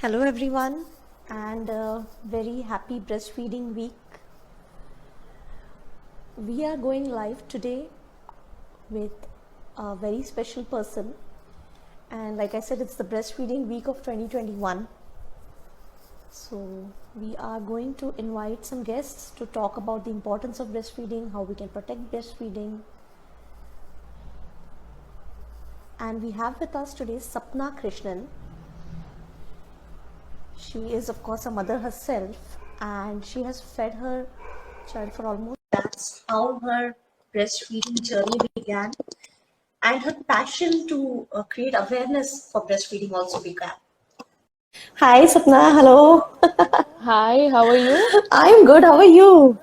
Hello everyone and a very happy breastfeeding week. We are going live today with a very special person, and like I said, it's the breastfeeding week of 2021. So we are going to invite some guests to talk about the importance of breastfeeding, how we can protect breastfeeding. And we have with us today Sapna Krishnan. She is of course a mother herself, and she has fed her child for almost. That's how her breastfeeding journey began, and her passion to create awareness for breastfeeding also began. Hi Sapna, hello. Hi, how are you? I'm good, how are you?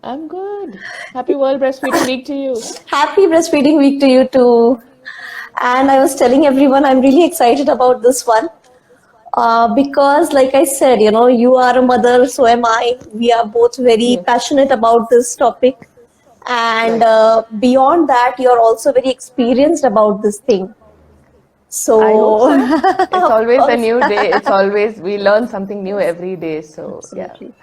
I'm good. Happy World Breastfeeding Week to you. Happy breastfeeding week to you too. And I was telling everyone I'm really excited about this one. Because like I said, you are a mother, so am I. We are both very Yes, passionate about this topic. And right. beyond that, you're also very experienced about this thing. I hope So, so. It's of always a course. new day. It's always, we learn something new Yes, every day. So, yeah, absolutely.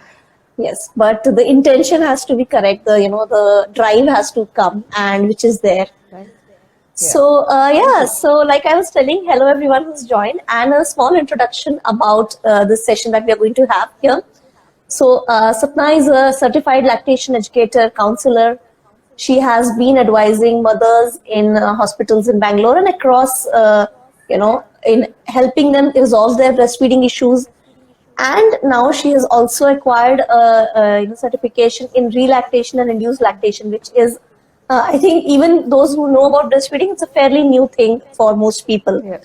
Yes, but the intention has to be correct. The drive has to come, and which is there. right? Yeah. So, Thank yeah, you. so like I was telling, hello everyone who's joined, and a small introduction about this session that we are going to have here. So, Sapna is a certified lactation educator, counselor. She has been advising mothers in hospitals in Bangalore and across, in helping them resolve their breastfeeding issues. And now she has also acquired a certification in Re-lactation and Induced lactation, which is, I think, even those who know about breastfeeding, it's a fairly new thing for most people. Yeah,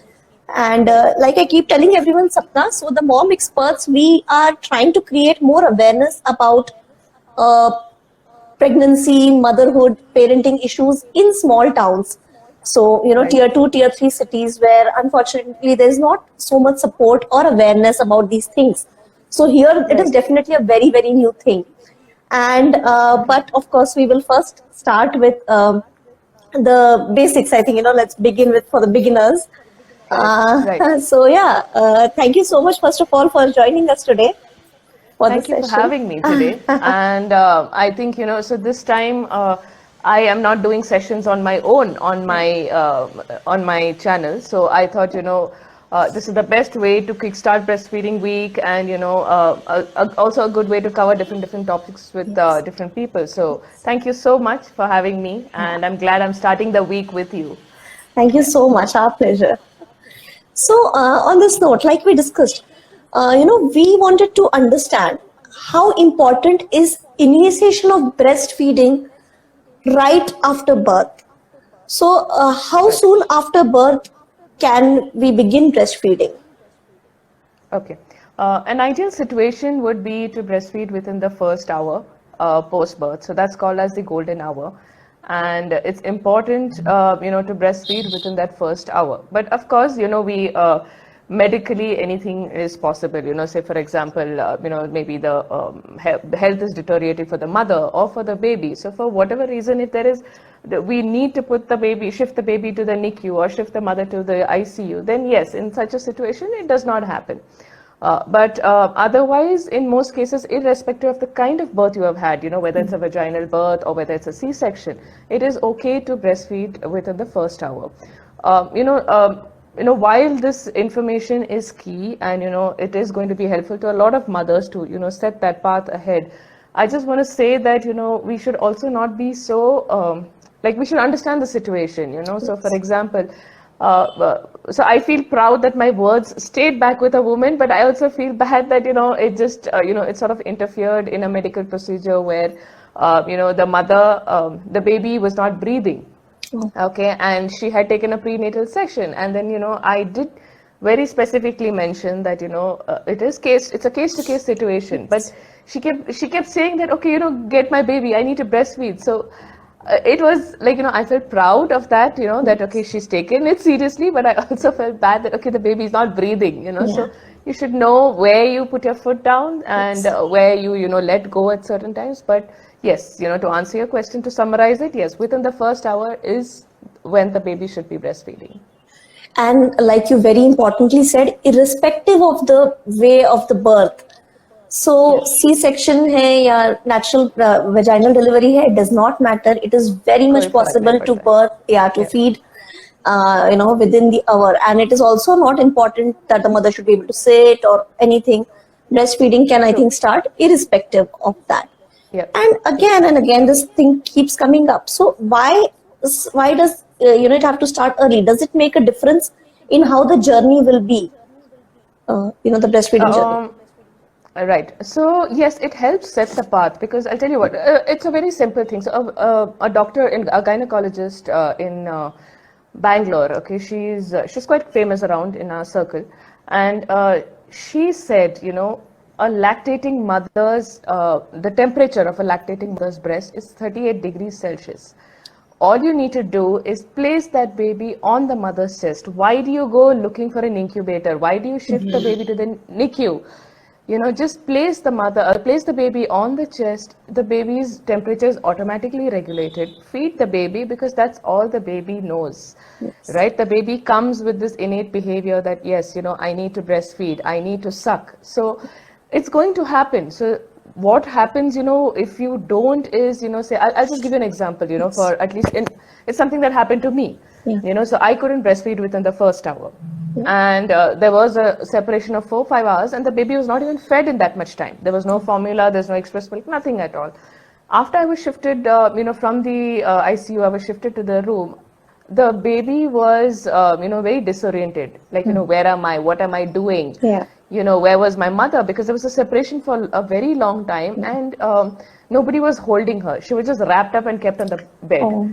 And right. like I keep telling everyone, Sapna, so the mom experts, we are trying to create more awareness about uh, pregnancy, motherhood, parenting issues in small towns. So, Right. tier two, tier three cities where unfortunately there's not so much support or awareness about these things. So, here it is Right. definitely a very, very new thing. And, Okay. but of course, we will first start with the basics. I think, let's begin with for the beginners. Correct. Right. So, yeah, thank you so much, first of all, for joining us today for the Thank you for session. having me today. And I think, so this time I am not doing sessions on my own on my channel. So I thought, this is the best way to kickstart breastfeeding week, and also a good way to cover different topics with Yes. different people. So thank you so much for having me, Yeah. and I'm glad I'm starting the week with you. Thank you Yeah. so much. Our pleasure. So, on this note, like we discussed, we wanted to understand how important is initiation of breastfeeding right after birth. So, how Right. soon after birth can we begin breastfeeding? Okay. An ideal situation would be to breastfeed within the first hour post-birth. So that's called as the golden hour. And it's important, to breastfeed within that first hour. But of course, we medically anything is possible. Say for example, maybe the health is deteriorating for the mother or for the baby. So for whatever reason, if there is, we need to shift the baby to the NICU or shift the mother to the ICU, then yes, in such a situation, it does not happen. But otherwise, in most cases, irrespective of the kind of birth you have had, whether it's a vaginal birth or whether it's a C-section, it is okay to breastfeed within the first hour. While this information is key, and it is going to be helpful to a lot of mothers to set that path ahead, I just want to say that we should also not be so like, we should understand the situation. So for example, so I feel proud that my words stayed back with a woman, but I also feel bad that it just it sort of interfered in a medical procedure where the baby was not breathing. Okay, and she had taken a prenatal section, and then I did very specifically mention that it's a case to case situation, but Yes. she kept saying that, okay, get my baby, I need to breastfeed. So it was like, I felt proud of that, that okay, she's taken it seriously, but I also felt bad that okay, the baby is not breathing. Yeah. So you should know where you put your foot down, and Yes. where you let go at certain times. But yes, to answer your question, to summarize it, yes, within the first hour is when the baby should be breastfeeding. And like you very importantly said, irrespective of the way of the birth, so Yeah, C-section है या natural vaginal delivery है, it does not matter. It is very much कोई फर्क नहीं possible to पड़ता है. birth, yeah, to Yeah, feed, within the hour. And it is also not important that the mother should be able to sit or anything. Breastfeeding can, I true. think, start irrespective of that. Yeah, And again, this thing keeps coming up. So why does it have to start early? Does it make a difference in how the journey will be? The breastfeeding journey. um, right. So yes, it helps set the path because I'll tell you what, it's a very simple thing. So a doctor, a gynecologist in Bangalore, okay, she's quite famous around in our circle, and she said, a lactating mother's the temperature of a lactating mother's breast is 38 degrees Celsius. All you need to do is place that baby on the mother's chest. Why do you go looking for an incubator? Why do you shift the baby to the NICU? Just place the baby on the chest. The baby's temperature is automatically regulated. Feed the baby because that's all the baby knows, Yes. right? The baby comes with this innate behavior that, yes, I need to breastfeed, I need to suck. So it's going to happen. So what happens, if you don't is, say, I'll just give you an example, for at least, it's something that happened to me, Yeah. so I couldn't breastfeed within the first hour. And there was a separation of 4-5 hours, and the baby was not even fed in that much time. There was no formula, there's no express milk, nothing at all. After I was shifted, from the ICU, I was shifted to the room. The baby was, very disoriented. Like, where am I? What am I doing? Yeah. Where was my mother? Because there was a separation for a very long time, and nobody was holding her. She was just wrapped up and kept on the bed. Oh.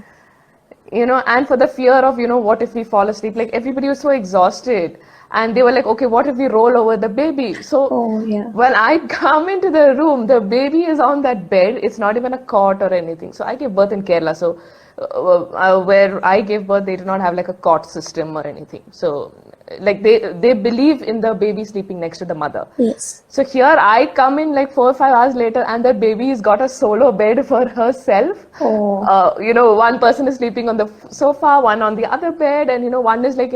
And for the fear of, what if we fall asleep? Like everybody was so exhausted, and they were like, okay, what if we roll over the baby? So Oh, yeah. when I come into the room, the baby is on that bed. It's not even a cot or anything. So I gave birth in Kerala. So where I gave birth, they do not have like a cot system or anything. So like they believe in the baby sleeping next to the mother. Yes. So here I come in like 4 or 5 hours later, and that baby's got a solo bed for herself. Oh. One person is sleeping on the sofa, one on the other bed, and one is like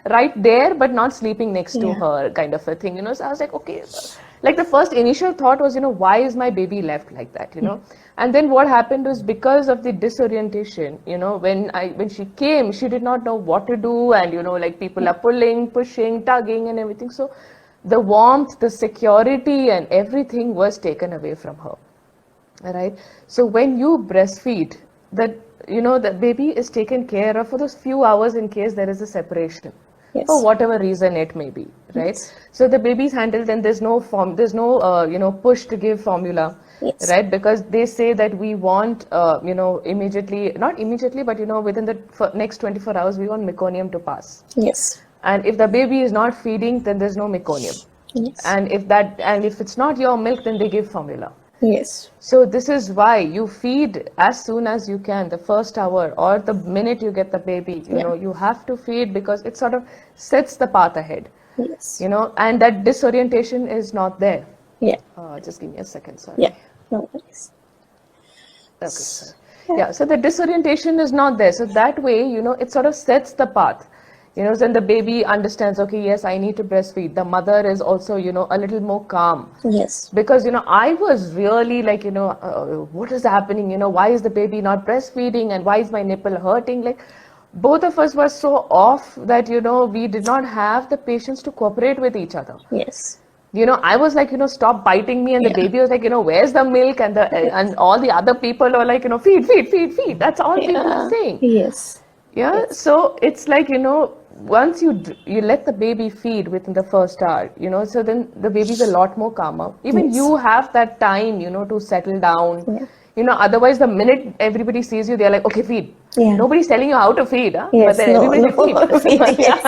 right there, but not sleeping next to Yeah. her, kind of a thing. So I was like, okay. Like the first initial thought was, why is my baby left like that? And then what happened was because of the disorientation. When she came, she did not know what to do, and like people are pulling, pushing, tugging, and everything. So the warmth, the security, and everything was taken away from her. All right. So when you breastfeed, the baby is taken care of for those few hours in case there is a separation. Yes. For whatever reason it may be, right? Yes. So the baby's handled, and there's no push to give formula, Yes. right? Because they say that we want, immediately, not immediately, but within the next 24 hours, we want meconium to pass. Yes. And if the baby is not feeding, then there's no meconium. Yes. And if it's not your milk, then they give formula. Yes. So this is why you feed as soon as you can, the first hour or the minute you get the baby. You have to feed because it sort of sets the path ahead. Yes. And that disorientation is not there. Yeah. Just give me a second, sorry. Yeah. No worries. Okay, sorry. Yeah, so the disorientation is not there. So that way, it sort of sets the path. Then the baby understands, okay, yes, I need to breastfeed. The mother is also, a little more calm. Yes. Because, I was really like, what is happening? Why is the baby not breastfeeding, and why is my nipple hurting? Like, both of us were so off that, we did not have the patience to cooperate with each other. Yes. I was like, stop biting me, and the baby was like, where's the milk? And and all the other people were like, feed, feed, feed, feed. That's all people were saying. Yes. Yeah. Yes. So it's like, once you let the baby feed within the first hour, so then the baby's a lot more calmer. Even Yes. you have that time, to settle down. Yeah. Otherwise the minute everybody sees you, they're like, okay, feed. Yeah. Nobody's telling you how to feed, huh? Yes. But then everybody feeds. Yes.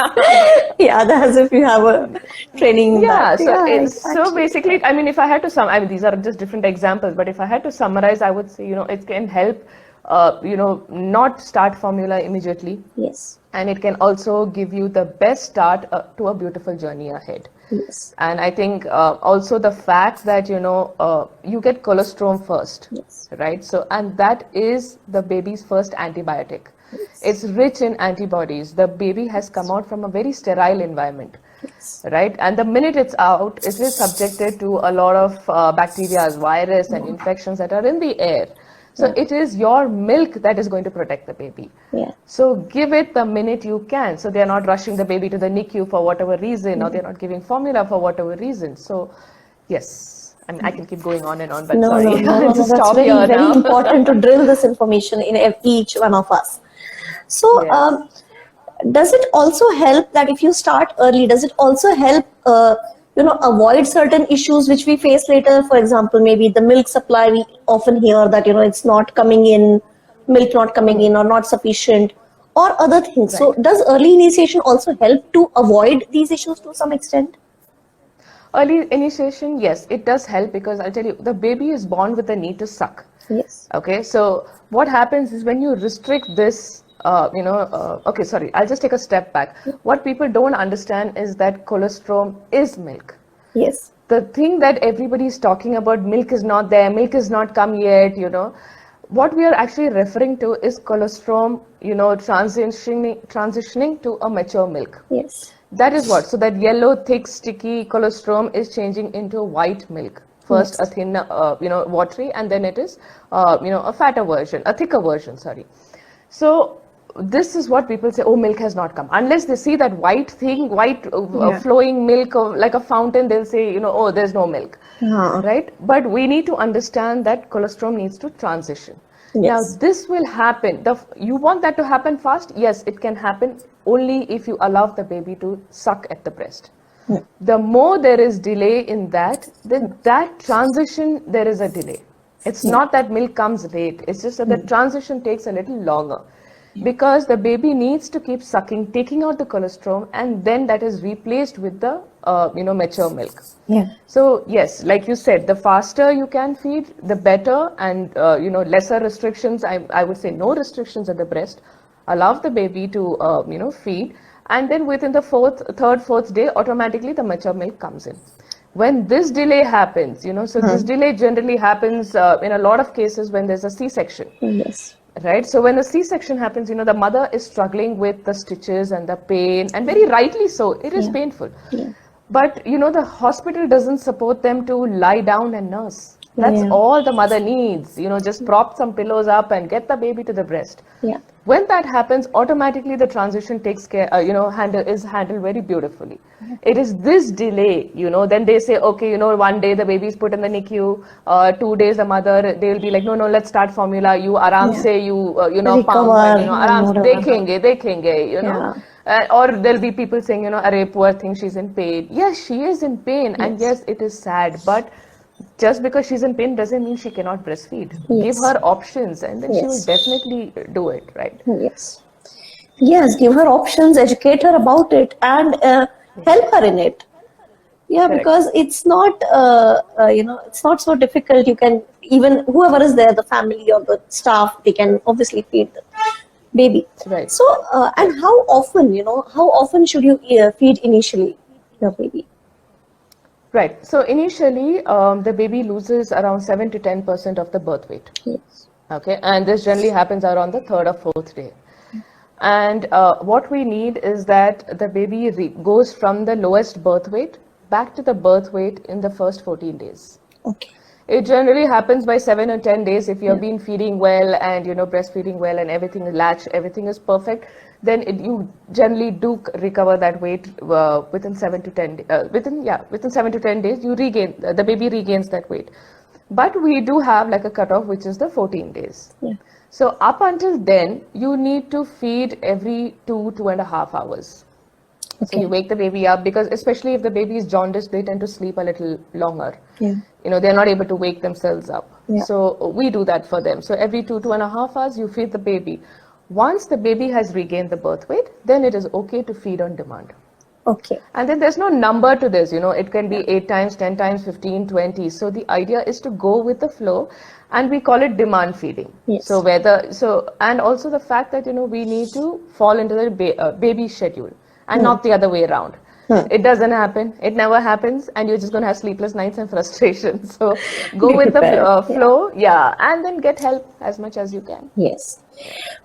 Yeah, that's if you have a training. in Yeah, that. so Yeah, so basically, if I had to these are just different examples, but if I had to summarize, I would say, it can help, not start formula immediately, Yes. and it can also give you the best start to a beautiful journey ahead. Yes. And I think also the fact that, you get colostrum first, Yes. right? So, and that is the baby's first antibiotic. It's rich in antibodies. The baby has come out from a very sterile environment, right? And the minute it's out, it is subjected to a lot of bacteria, virus, and infections that are in the air. So it is your milk that is going to protect the baby. Yeah. So give it the minute you can. So they're not rushing the baby to the NICU for whatever reason, or they're not giving formula for whatever reason. So yes, I mean, I can keep going on and on, but No, sorry, no, no, no, no. I'll just That's stop very, here very now. important to drill this information in each one of us. So, Yes. does it also help that if you start early, does it also help, avoid certain issues which we face later? For example, maybe the milk supply, we often hear that, it's not coming in, milk not coming in or not sufficient, or other things. So, Right. does early initiation also help to avoid these issues to some extent? Early initiation, yes, it does help, because I'll tell you, the baby is born with the need to suck. Yes. Okay, so what happens is when you restrict this, okay, sorry, I'll just take a step back. What people don't understand is that colostrum is milk. Yes. The thing that everybody is talking about, milk is not there, milk is not come yet, what we are actually referring to is colostrum, transitioning to a mature milk. Yes. That is what. So that yellow, thick, sticky colostrum is changing into white milk. First a thin, watery, and then it is, a fatter version, a thicker version, sorry. So this is what people say, oh, milk has not come. Unless they see that white thing, flowing milk like a fountain, they'll say, oh, there's no milk, right? But we need to understand that colostrum needs to transition. Yes. Now, this will happen. You want that to happen fast? Yes, it can happen only if you allow the baby to suck at the breast. The more there is delay in that, then that transition, there is a delay. It's not that milk comes late. It's just that the transition takes a little longer. Because the baby needs to keep sucking, taking out the colostrum, and then that is replaced with the, mature milk. Yeah. So yes, like you said, the faster you can feed, the better, and lesser restrictions. I would say no restrictions at the breast. Allow the baby to feed, and then within the third, fourth day, automatically the mature milk comes in. When this delay happens, so this delay generally happens in a lot of cases when there's a C-section. Yes. Right. So when a C-section happens, the mother is struggling with the stitches and the pain, and very rightly so. It is painful. Yeah. But, the hospital doesn't support them to lie down and nurse. That's all the mother needs. Just prop some pillows up and get the baby to the breast. Yeah. When that happens, automatically the transition takes care, is handled very beautifully. It is this delay, then they say, okay, one day the baby is put in the NICU, 2 days the mother, they will be like, no, let's start formula, you aram se, pump, aram, dekhenge, or there'll be people saying, array, poor thing, she's in pain. Yes, she is in pain, and yes, it is sad, but just because she's in pain doesn't mean she cannot breastfeed. Give her options, and then she will definitely do it, right? Yes. Yes, give her options, educate her about it, and help her in it. Yeah, Correct. because it's not, it's not so difficult. You can, even whoever is there, the family or the staff, they can obviously feed the baby. Right. So, and how often should you feed initially your baby? Right. So initially, the baby loses around 7 to 10% of the birth weight. Yes. Okay, and this generally happens around the third or fourth day. And what we need is that the baby goes from the lowest birth weight back to the birth weight in the first 14 days. Okay. It generally happens by 7 or 10 days if you've been feeding well and breastfeeding well and everything is latched, everything is perfect. Then you generally do recover that weight within 7 to 10 within 7 to 10 days. You regain the baby regains that weight. But we do have like a cutoff, which is the 14 days. Yeah. So up until then, you need to feed every 2.5 hours. Okay. So you wake the baby up, because especially if the baby is jaundiced, they tend to sleep a little longer. Yeah. They're not able to wake themselves up. Yeah. So we do that for them. So every 2.5 hours, you feed the baby. Once the baby has regained the birth weight, then it is okay to feed on demand. Okay. And then there's no number to this, it can be 8 times, 10 times, 15, 20. So the idea is to go with the flow, and we call it demand feeding. Yes. So and also the fact that, we need to fall into the baby schedule and not the other way around. It doesn't happen. It never happens, and you're just going to have sleepless nights and frustration. So go Be with the prepared. flow, yeah, and then get help as much as you can. Yes.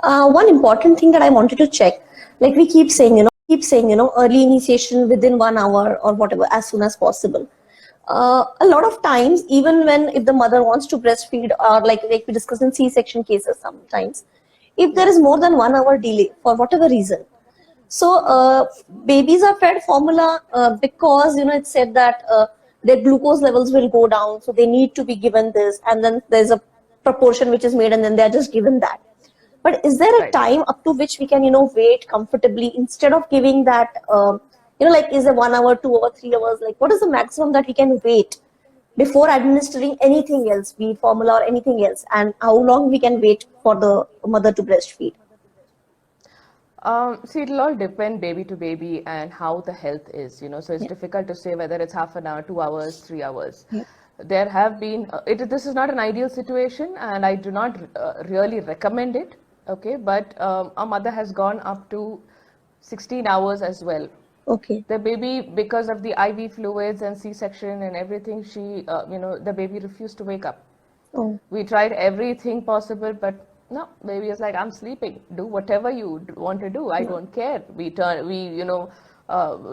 One important thing that I wanted to check, like we keep saying, early initiation within 1 hour or whatever, as soon as possible. A lot of times, even when if the mother wants to breastfeed, or like we discussed in C-section cases, sometimes if there is more than 1 hour delay for whatever reason, so babies are fed formula because it's said that their glucose levels will go down, so they need to be given this, and then there's a proportion which is made, and then they're just given that. But is there a Right. time up to which we can wait comfortably instead of giving that? Like, is it 1 hour, 2 hour, 3 hours? Like, what is the maximum that we can wait before administering anything else, be it formula or anything else, and how long we can wait for the mother to breastfeed? See, it'll all depend baby to baby and how the health is, so it's difficult to say whether it's half an hour, 2 hours, 3 hours. Yeah. There have been, this is not an ideal situation, and I do not really recommend it, okay, but a mother has gone up to 16 hours as well. Okay. The baby, because of the IV fluids and C-section and everything, the baby refused to wake up. Oh. We tried everything possible, but no, baby is like, I'm sleeping. Do whatever you want to do. I don't care. We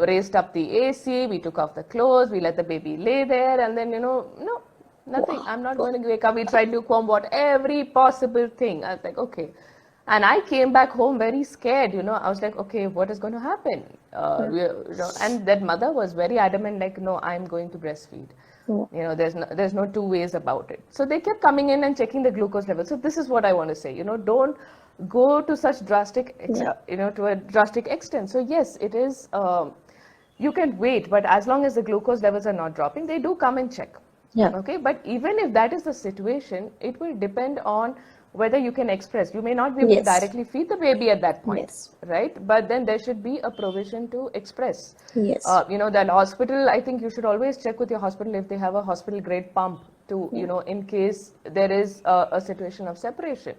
raised up the AC. We took off the clothes. We let the baby lay there, and then no, nothing. I'm not going to wake up. We tried lukewarm water, every possible thing. I was like, okay. And I came back home very scared, I was like, okay, what is going to happen? And that mother was very adamant, like, no, I'm going to breastfeed. There's no two ways about it. So they kept coming in and checking the glucose level. So this is what I want to say, don't go to such drastic, to a drastic extent. So yes, it is, you can wait, but as long as the glucose levels are not dropping, they do come and check. Yeah. Okay, but even if that is the situation, it will depend on whether you can express. You may not be able to Yes. directly feed the baby at that point, Yes. right? But then there should be a provision to express. Yes. That hospital, I think you should always check with your hospital if they have a hospital grade pump to, in case there is a situation of separation,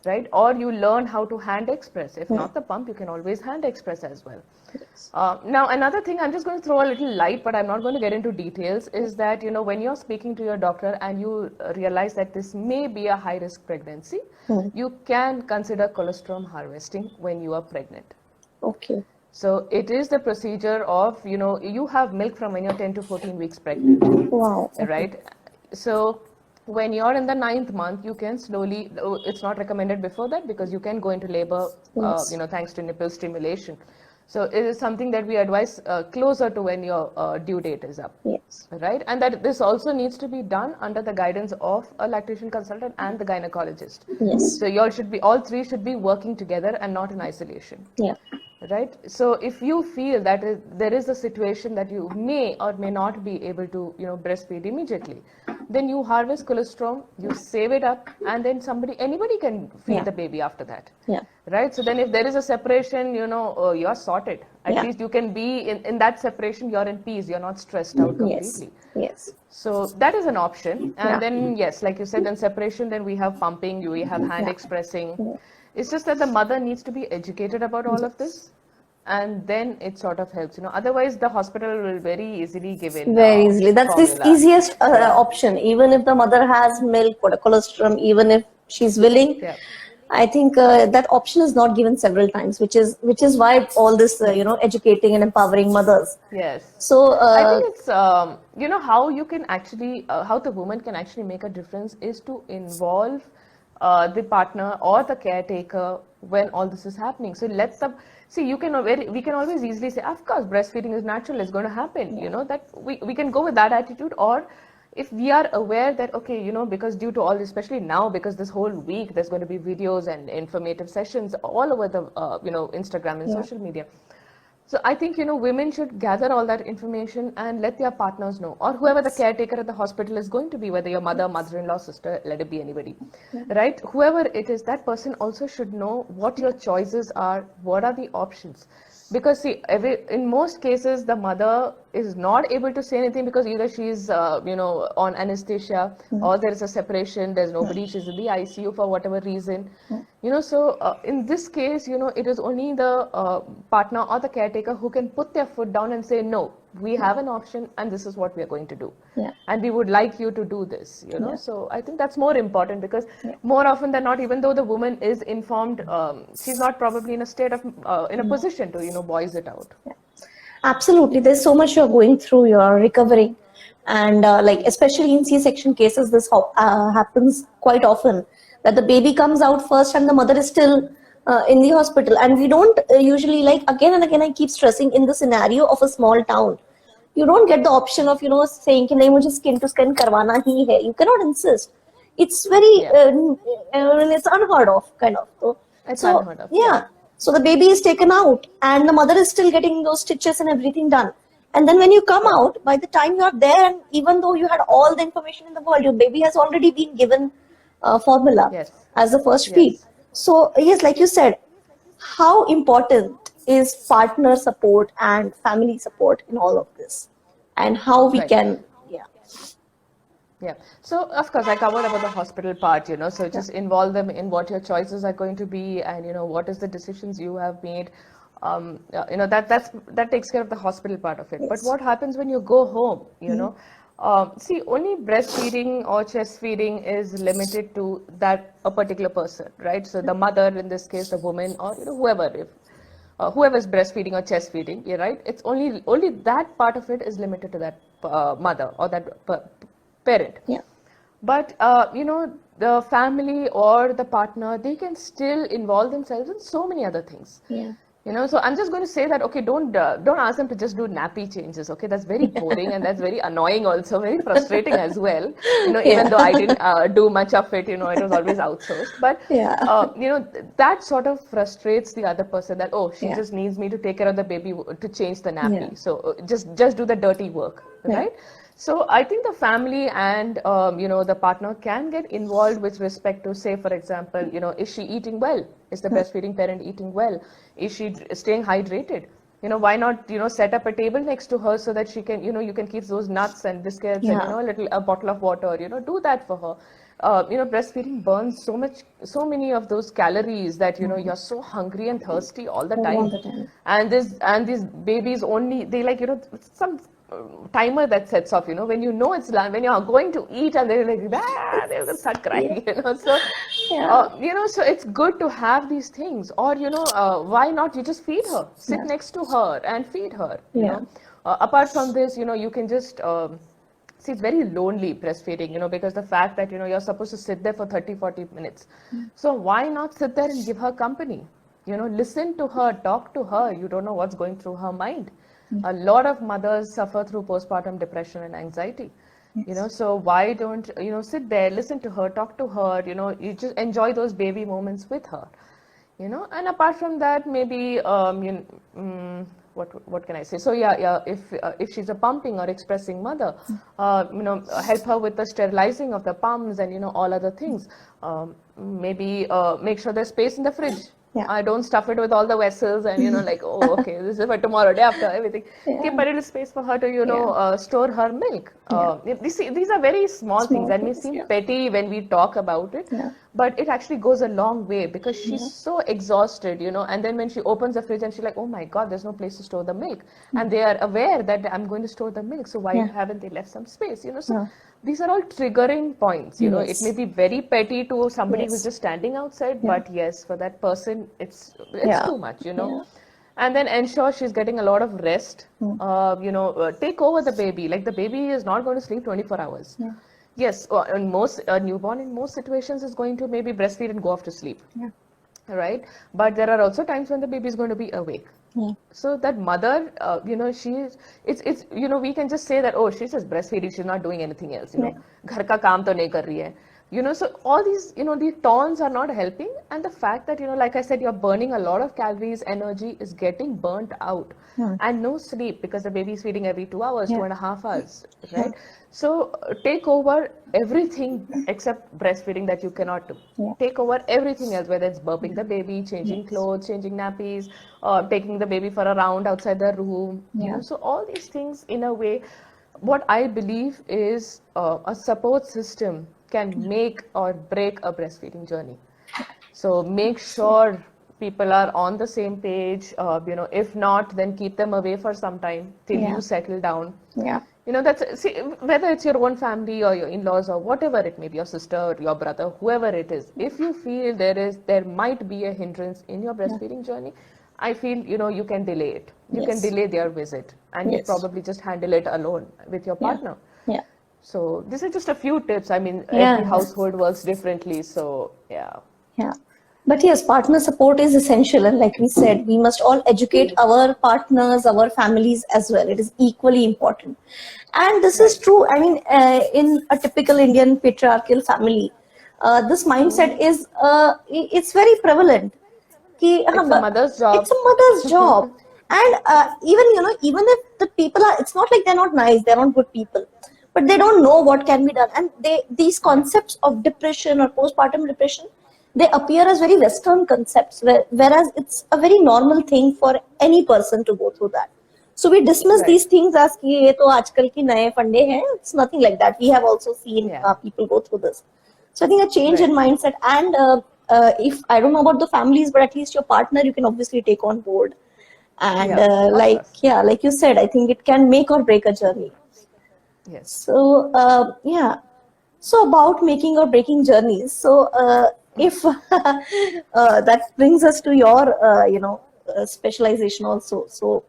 right? Or you learn how to hand express. If not the pump, you can always hand express as well. Yes. Now, another thing, I'm just going to throw a little light, but I'm not going to get into details, is that, when you're speaking to your doctor and you realize that this may be a high-risk pregnancy, you can consider colostrum harvesting when you are pregnant. Okay. So it is the procedure of, you have milk from when you're 10 to 14 weeks pregnant. Wow. Okay. Right? So when you're in the 9th month, you can slowly, it's not recommended before that because you can go into labor, Yes. thanks to nipple stimulation. So it is something that we advise closer to when your due date is up. Yes. Right? And that this also needs to be done under the guidance of a lactation consultant and the gynecologist. Yes. So all three should be working together and not in isolation. Yeah. Right? So if you feel that there is a situation that you may or may not be able to, breastfeed immediately, then you harvest colostrum, you save it up, and then anybody can feed the baby after that. Yeah. Right? So then if there is a separation, you're sorted. At least you can be in that separation, you're in peace, you're not stressed out completely. Yes. So that is an option. And then, yes, like you said, then separation, then we have pumping, we have hand expressing. It's just that the mother needs to be educated about all of this. And then it sort of helps, Otherwise, the hospital will very easily give in. Very easily. That's formula. the easiest option. Even if the mother has milk or colostrum, even if she's willing, I think that option is not given several times, which is why all this, educating and empowering mothers. Yes. So I think it's, how you can actually, how the woman can actually make a difference is to involve the partner or the caretaker when all this is happening. So we can always easily say, of course, breastfeeding is natural, it's going to happen, that we can go with that attitude. Or if we are aware that, okay, because due to all this, especially now, because this whole week, there's going to be videos and informative sessions all over the, Instagram and social media. So I think, women should gather all that information and let their partners know, or whoever the caretaker at the hospital is going to be, whether your mother, mother-in-law, sister, let it be anybody, right? Whoever it is, that person also should know what your choices are, what are the options. Because see, in most cases, the mother is not able to say anything because either she's, on anesthesia, or there is a separation, there's nobody, she's in the ICU for whatever reason. So in this case, it is only the partner or the caretaker who can put their foot down and say, no, we have an option and this is what we are going to do. Yeah. And we would like you to do this, So I think that's more important because more often than not, even though the woman is informed, she's not probably in a state of, in a position to, voice it out. Yeah. Absolutely. There's so much you're going through, you're recovering. And especially in C-section cases, this happens quite often, that the baby comes out first and the mother is still in the hospital. And we don't usually, again and again, I keep stressing, in the scenario of a small town, you don't get the option of, saying, nahi, mujhe skin to skin karwana hi hai. You cannot insist. It's very, it's unheard of, kind of. It's unheard of. Yeah. So the baby is taken out and the mother is still getting those stitches and everything done. And then when you come out, by the time you are there, and even though you had all the information in the world, your baby has already been given formula as the first feed. So yes, like you said, how important is partner support and family support in all of this, and how we can, Yeah. So of course I covered about the hospital part, so just involve them in what your choices are going to be, and what is the decisions you have made. That takes care of the hospital part of it. But what happens when you go home, see, only breastfeeding or chest feeding is limited to a particular person, right? So the mother, in this case, the woman, or whoever, whoever's breastfeeding or chest feeding, right? It's only that part of it is limited to that mother or that parent. Yeah. But the family or the partner, they can still involve themselves in so many other things. Yeah. So I'm just going to say that, okay, don't ask them to just do nappy changes, okay? That's very boring and that's very annoying also, very frustrating as well. Even though I didn't do much of it, it was always outsourced. But, that sort of frustrates the other person, that, oh, she just needs me to take care of the baby to change the nappy. Yeah. So just do the dirty work, right? So I think the family and, the partner can get involved with respect to, say, for example, is she eating well? Is the breastfeeding parent eating well? Is she staying hydrated? Why not, set up a table next to her so that she can, you can keep those nuts and biscuits and, a bottle of water, do that for her. Breastfeeding burns so many of those calories that, you're so hungry and thirsty all the time. And these babies only, they some timer that sets off, when it's lunch, when you're going to eat, and they're like, they're going to start crying, so, so it's good to have these things. Or, why not you just feed her, sit next to her and feed her, you know. Apart from this, you can just, see, it's very lonely breastfeeding, because the fact that, you're supposed to sit there for 30-40 minutes. So why not sit there and give her company? Listen to her, talk to her. You don't know what's going through her mind. A lot of mothers suffer through postpartum depression and anxiety. So why don't, sit there, listen to her, talk to her, you just enjoy those baby moments with her, and apart from that, maybe, what can I say? So if she's a pumping or expressing mother, help her with the sterilizing of the pumps and, all other things. Maybe make sure there's space in the fridge. I don't stuff it with all the vessels and, oh, okay, this is for tomorrow, day after, everything. Keep a little space for her to, store her milk. These are very small things that may seem petty when we talk about it, but it actually goes a long way, because she's so exhausted, and then when she opens the fridge and she's like, oh my God, there's no place to store the milk. And they are aware that I'm going to store the milk, so why haven't they left some space, so these are all triggering points, it may be very petty to somebody who's just standing outside, but yes, for that person, it's too much, And then ensure she's getting a lot of rest, take over the baby. Like, the baby is not going to sleep 24 hours. Yes, and most newborn in most situations is going to maybe breastfeed and go off to sleep. Right? But there are also times when the baby is going to be awake. So that mother, it's we can just say that, oh, she's just breastfeeding, she's not doing anything else, ghar ka kaam to nahi kar rahi hai. So all these, these tones are not helping. And the fact that, like I said, you're burning a lot of calories, energy is getting burnt out. And no sleep, because the baby is feeding every 2 hours, Yeah. 2.5 hours, right? So take over everything except breastfeeding that you cannot do. Yeah. Take over everything else, whether it's burping the baby, changing clothes, changing nappies, taking the baby for a round outside the room. Yeah. So all these things, in a way, what I believe is a support system can make or break a breastfeeding journey. So make sure people are on the same page. If not, then keep them away for some time till Yeah. you settle down. Yeah. That's, see, whether it's your own family or your in-laws or whatever it may be, your sister or your brother, whoever it is. If you feel there might be a hindrance in your breastfeeding journey, I feel you can delay it. You can Yes. delay their visit, and you Yes. probably just handle it alone with your Yeah. partner. Yeah. So these are just a few tips. I mean, Yeah. every household works differently. So yeah. Yeah. But yes, partner support is essential. And like we said, we must all educate our partners, our families as well. It is equally important. And this is Right. true. I mean, in a typical Indian patriarchal family, this mindset is, it's very prevalent. कि, It's a mother's job. it's a mother's job. And even if the people are, it's not like they're not nice, they're not good people, but they don't know what can be done. And these concepts of depression or postpartum depression, they appear as very Western concepts, whereas it's a very normal thing for any person to go through that. So we dismiss Right. these things as कि ये तो आजकल की नए फंडे हैं. It's nothing like that. We have also seen Yeah. people go through this. So I think a change in Right. mindset, and if I don't know about the families, but at least your partner you can obviously take on board. And Yeah, of course. like you said, I think it can make or break a journey. Yes. So yeah. So about making or breaking journeys. So if that brings us to your specialization also. So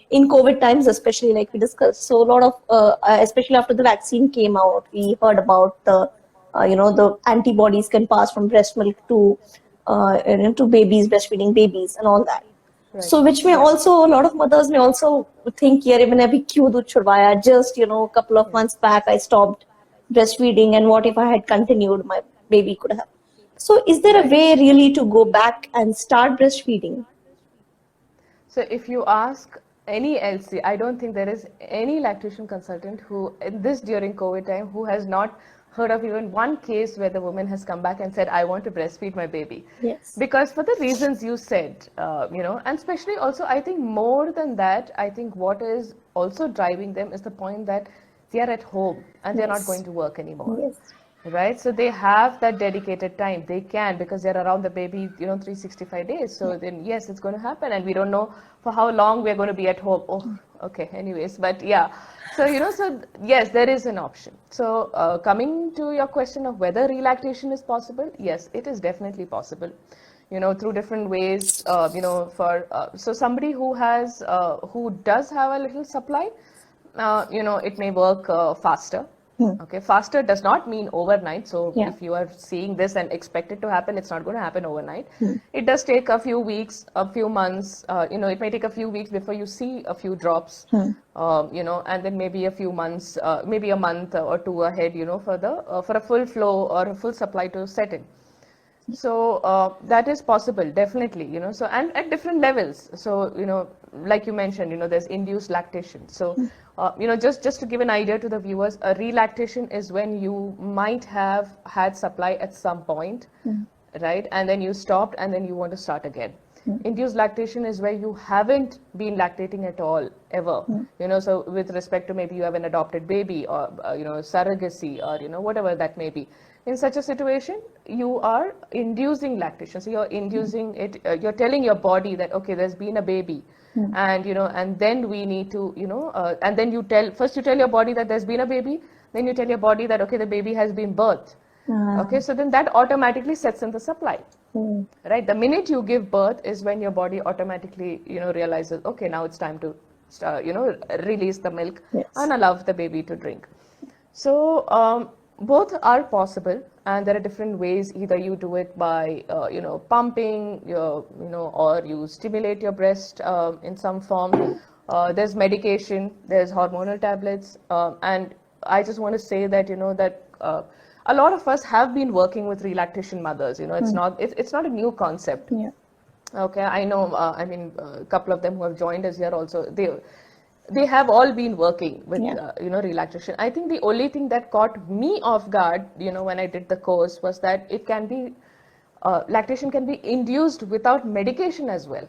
in COVID times, especially like we discussed, so a lot of especially after the vaccine came out, we heard about the the antibodies can pass from breast milk to to babies, breastfeeding babies, and all that. Right. So which may Yeah. also, a lot of mothers may also think, yeah, even abhi kyun doodh chudwaya, just a couple of months back I stopped breastfeeding, and what if I had continued, my baby could have. So is there a Right. way really to go back and start breastfeeding? So if you ask any LC, I don't think there is any lactation consultant who, in this during COVID time, who has not heard of even one case where the woman has come back and said, I want to breastfeed my baby. Yes. Because for the reasons you said, and especially also, I think more than that, I think what is also driving them is the point that they are at home and they're not Yes. going to work anymore. Yes. Right, so they have that dedicated time. They can, because they're around the baby 365 days. So then yes, it's going to happen, and we don't know for how long we're going to be at home. Oh, okay, anyways, but yeah, so so yes, there is an option. So coming to your question of whether relactation is possible, yes, it is definitely possible, through different ways. For so somebody who does have a little supply, it may work faster. Okay, faster does not mean overnight. So Yeah. if you are seeing this and expect it to happen, it's not going to happen overnight. It does take a few weeks, a few months. It may take a few weeks before you see a few drops. And then maybe a few months, maybe a month or two ahead. For a full flow or a full supply to set in. So that is possible, definitely, so, and at different levels. So, like you mentioned, there's induced lactation. So, just to give an idea to the viewers, a relactation is when you might have had supply at some point, right? And then you stopped and then you want to start again. Induced lactation is where you haven't been lactating at all, ever. So with respect to maybe you have an adopted baby or, surrogacy or, whatever that may be. In such a situation, you are inducing lactation. So you're inducing it, you're telling your body that, okay, there's been a baby. And, and then we need to, and then first you tell your body that there's been a baby, then you tell your body that, okay, the baby has been birthed. Okay, so then that automatically sets in the supply. Right, the minute you give birth is when your body automatically, realizes, okay, now it's time to, release the milk. Yes. And allow the baby to drink. So both are possible, and there are different ways. Either you do it by, pumping, or you stimulate your breast in some form. There's medication, there's hormonal tablets, and I just want to say that, a lot of us have been working with relactation mothers. It's not a new concept. Yeah. Okay, I know. I mean, a couple of them who have joined us here also. They have all been working with relactation. I think the only thing that caught me off guard, when I did the course, was that it can be lactation can be induced without medication as well.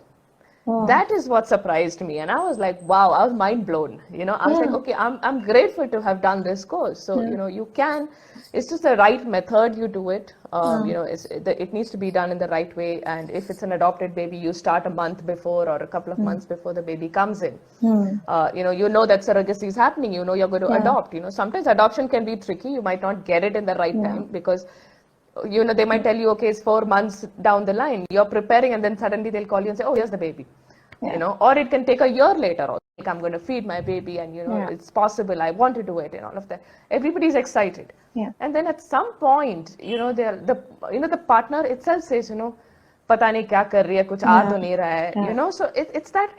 Wow. That is what surprised me, and I was like, wow, I was mind blown. I was like, okay, I'm grateful to have done this course. So you can, it's just the right method you do it. It needs to be done in the right way, and if it's an adopted baby, you start a month before or a couple of months before the baby comes in. That surrogacy is happening. You're going to adopt. Sometimes adoption can be tricky. You might not get it in the right time because they might tell you, okay, it's 4 months down the line. You're preparing, and then suddenly they'll call you and say, oh, here's the baby. Or it can take a year later. Also. Like, I'm going to feed my baby, and it's possible. I want to do it, and all of that. Everybody's excited. And then at some point, the partner itself says, पता नहीं क्या कर रही है, कुछ आ तो नहीं रहा है. So it's that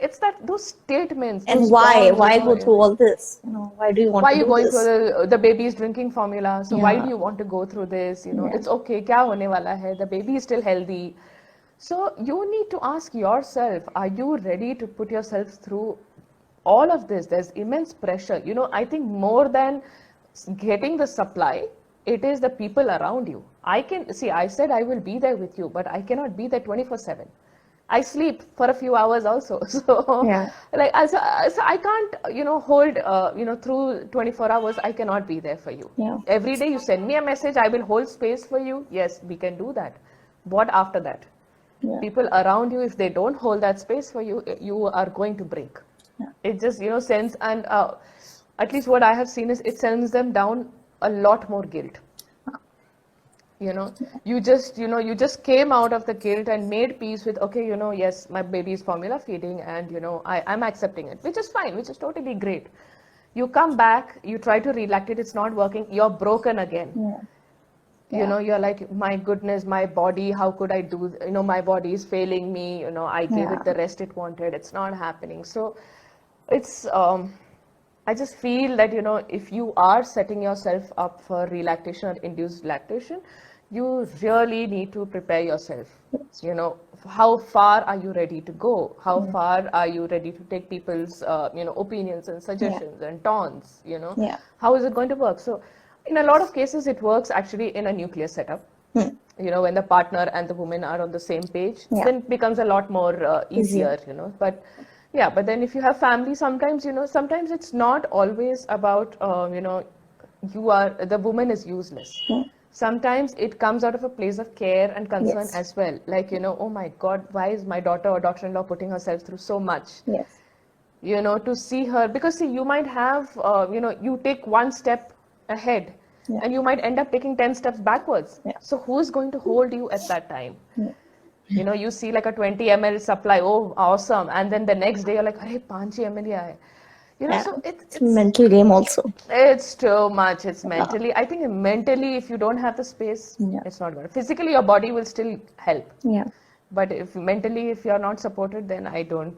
those statements. And those why bonds, go through all this? Why do you want why to are you do going this? through the baby is drinking formula, so why do you want to go through this? It's okay, क्या होने वाला है, the baby is still healthy. So you need to ask yourself, are you ready to put yourself through all of this? There's immense pressure. I think more than getting the supply, it is the people around you. I said I will be there with you, but I cannot be there 24/7. I sleep for a few hours also. So so I can't, hold, through 24 hours, I cannot be there for you. Every day you send me a message, I will hold space for you. Yes, we can do that. What after that? People around you, if they don't hold that space for you, you are going to break. It just, sends, and at least what I have seen is it sends them down a lot more guilt. You just came out of the guilt and made peace with, okay, yes, my baby is formula feeding, and I'm accepting it, which is fine, which is totally great. You come back, you try to relactate, it's not working, you're broken again. You're like, my goodness, my body, how could I do, my body is failing me, I gave it the rest it wanted, it's not happening. So it's, I just feel that, if you are setting yourself up for relactation or induced lactation, you really need to prepare yourself. How far are you ready to go? How far are you ready to take people's, opinions and suggestions and taunts, How is it going to work? So in a lot of cases, it works actually in a nuclear setup. When the partner and the woman are on the same page, then it becomes a lot more easier, But then if you have family, sometimes, sometimes it's not always about, the woman is useless. Sometimes it comes out of a place of care and concern as well. Like, oh my God, why is my daughter or daughter-in-law putting herself through so much? To see her, because see, you might have, you take one step ahead and you might end up taking 10 steps backwards. So who's going to hold you at that time? You see like a 20 ml supply, oh, awesome. And then the next day you're like, hey, 5 ml hai. So it's mental game also. It's too much. It's mentally. I think mentally, if you don't have the space, it's not good. Physically, your body will still help. But if mentally, if you're not supported, then I don't,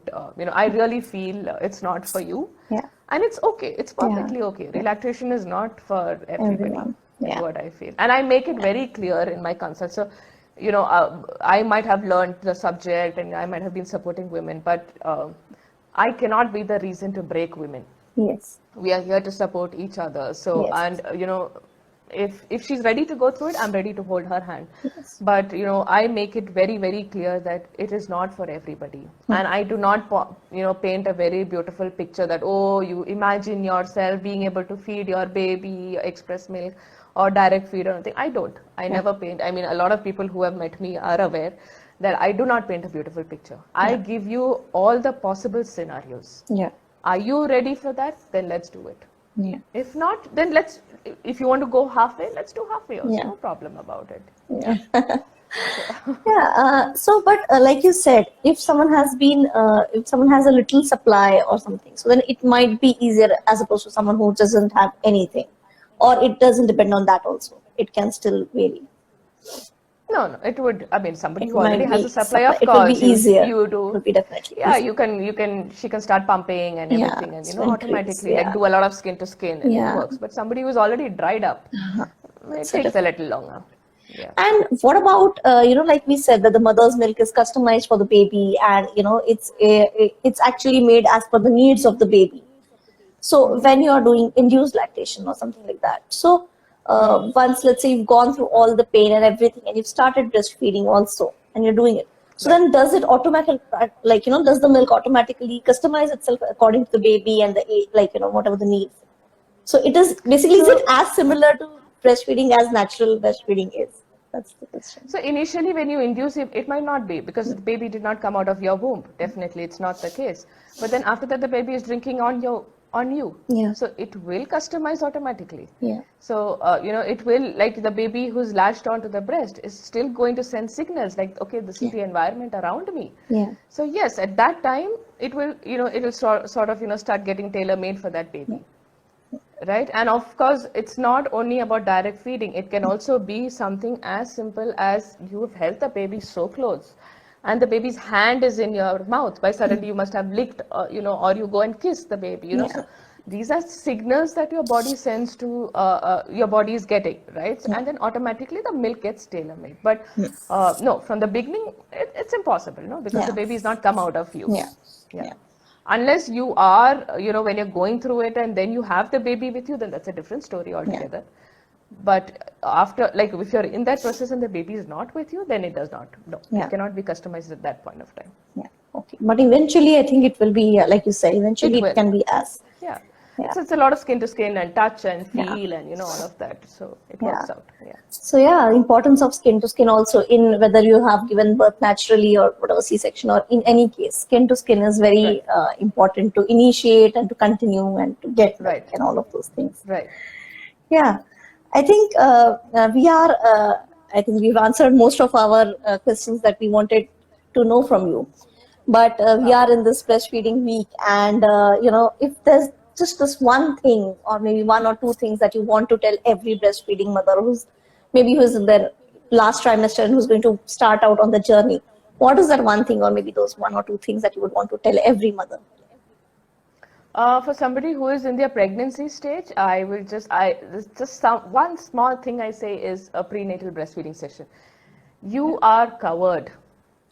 I really feel it's not for you. And it's okay. It's perfectly okay. Relaxation is not for everybody. That's what I feel. And I make it very clear in my consult. So, I might have learned the subject and I might have been supporting women, but I cannot be the reason to break women. We are here to support each other. So, and, if she's ready to go through it, I'm ready to hold her hand. But, I make it very, very clear that it is not for everybody. And I do not, paint a very beautiful picture that, oh, you imagine yourself being able to feed your baby express milk or direct feed or anything. I don't. I never paint. I mean, a lot of people who have met me are aware that I do not paint a beautiful picture. I give you all the possible scenarios. Are you ready for that? Then let's do it. If not, then if you want to go halfway, let's do halfway also. No problem about it. So, but like you said, if someone has a little supply or something, so then it might be easier as opposed to someone who doesn't have anything, or it doesn't depend on that also. It can still vary. No, it would. I mean, somebody who already has a supply, of it course, would be easier. You do. It would be definitely. Yeah, easier. she can start pumping and everything, and automatically like do a lot of skin to skin, and it works. But somebody who's already dried up, it takes a little longer. Yeah. And what about, like we said, that the mother's milk is customized for the baby, and it's actually made as per the needs of the baby. So when you are doing induced lactation or something like that, so once, let's say, you've gone through all the pain and everything, and you've started breastfeeding also, and you're doing it. So then, does it automatically, does the milk automatically customize itself according to the baby and the age, whatever the needs? So it is basically, is it as similar to breastfeeding as natural breastfeeding is? That's the question. So initially when you induce it might not be, because the baby did not come out of your womb. Definitely it's not the case. But then after that the baby is drinking on you. Yeah. So it will customize automatically. Yeah. So, it will, like the baby who's latched onto the breast is still going to send signals like, okay, this is the environment around me. Yeah. So yes, at that time, it will, it will sort of, start getting tailor-made for that baby. Right? And of course, it's not only about direct feeding. It can also be something as simple as you've held the baby so close, and the baby's hand is in your mouth. By suddenly you must have licked, or you go and kiss the baby. So these are signals that your body sends to your body is getting, right? And then automatically the milk gets tailor-made. But no, from the beginning, it's impossible, no, because the baby is not come out of you. Yeah. Unless you are, when you're going through it and then you have the baby with you, then that's a different story altogether. But after, like, if you're in that process and the baby is not with you, then it does not. No, it cannot be customized at that point of time. Yeah. Okay. But eventually, I think it will be, like you said, eventually it can be as. Yeah. So it's a lot of skin to skin and touch and feel and, all of that. So it works out. Yeah. So importance of skin to skin also, in whether you have given birth naturally or whatever, C-section, or in any case, skin to skin is very important to initiate and to continue and to get and all of those things. Right. Yeah. I think I think we've answered most of our questions that we wanted to know from you. But we are in this breastfeeding week, and if there's just this one thing, or maybe one or two things that you want to tell every breastfeeding mother who's in their last trimester and who's going to start out on the journey, what is that one thing, or maybe those one or two things that you would want to tell every mother? For somebody who is in their pregnancy stage, I will one small thing I say is a prenatal breastfeeding session. You are covered.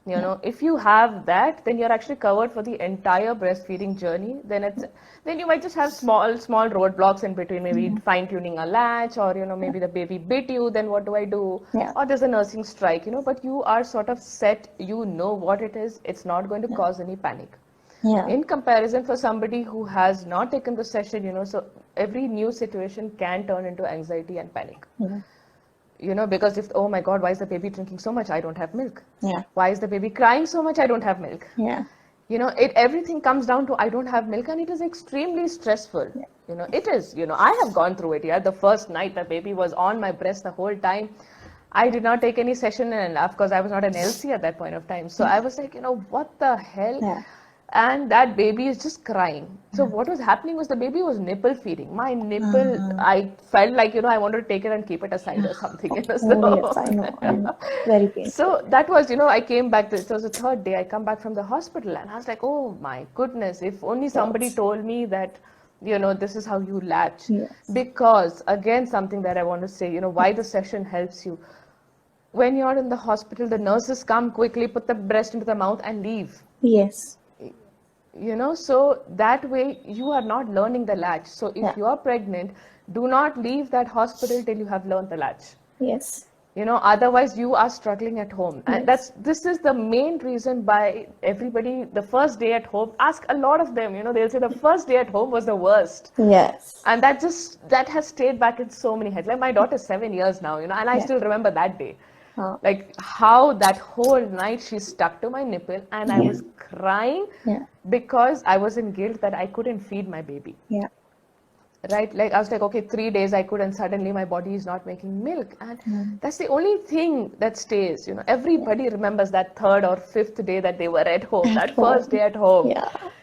If you have that, then you're actually covered for the entire breastfeeding journey. Then you might just have small roadblocks in between, maybe fine-tuning a latch, or maybe the baby bit you, then what do I do? Or there's a nursing strike, but you are sort of set, what it is. It's not going to cause any panic. In comparison, for somebody who has not taken the session, so every new situation can turn into anxiety and panic. Because if, oh my God, why is the baby drinking so much? I don't have milk. Why is the baby crying so much? I don't have milk. Everything comes down to I don't have milk, and it is extremely stressful. It is. I have gone through it. The first night the baby was on my breast the whole time. I did not take any session, and of course I was not an LC at that point of time. So I was like, what the hell? And that baby is just crying. So what was happening was the baby was nipple feeding. My nipple, I felt like, I wanted to take it and keep it aside or something. So, yes, I know. Very painful. So that was, I came back, it was the third day, I come back from the hospital, and I was like, oh my goodness, if only somebody told me that, this is how you latch. Because, again, something that I want to say, why the session helps you. When you're in the hospital, the nurses come quickly, put the breast into the mouth and leave. Yes. So that way you are not learning the latch. So if you are pregnant, do not leave that hospital till you have learned the latch. Yes. Otherwise you are struggling at home. And this is the main reason why everybody, the first day at home, ask a lot of them, they'll say the first day at home was the worst. Yes. And that has stayed back in so many heads. Like my daughter's 7 years now, and I still remember that day. Like how that whole night she stuck to my nipple, and I was crying because I was in guilt that I couldn't feed my baby. Right? Like I was like, okay, 3 days I could, and suddenly my body is not making milk. And that's the only thing that stays. Everybody remembers that third or fifth day that they were at home, first day at home.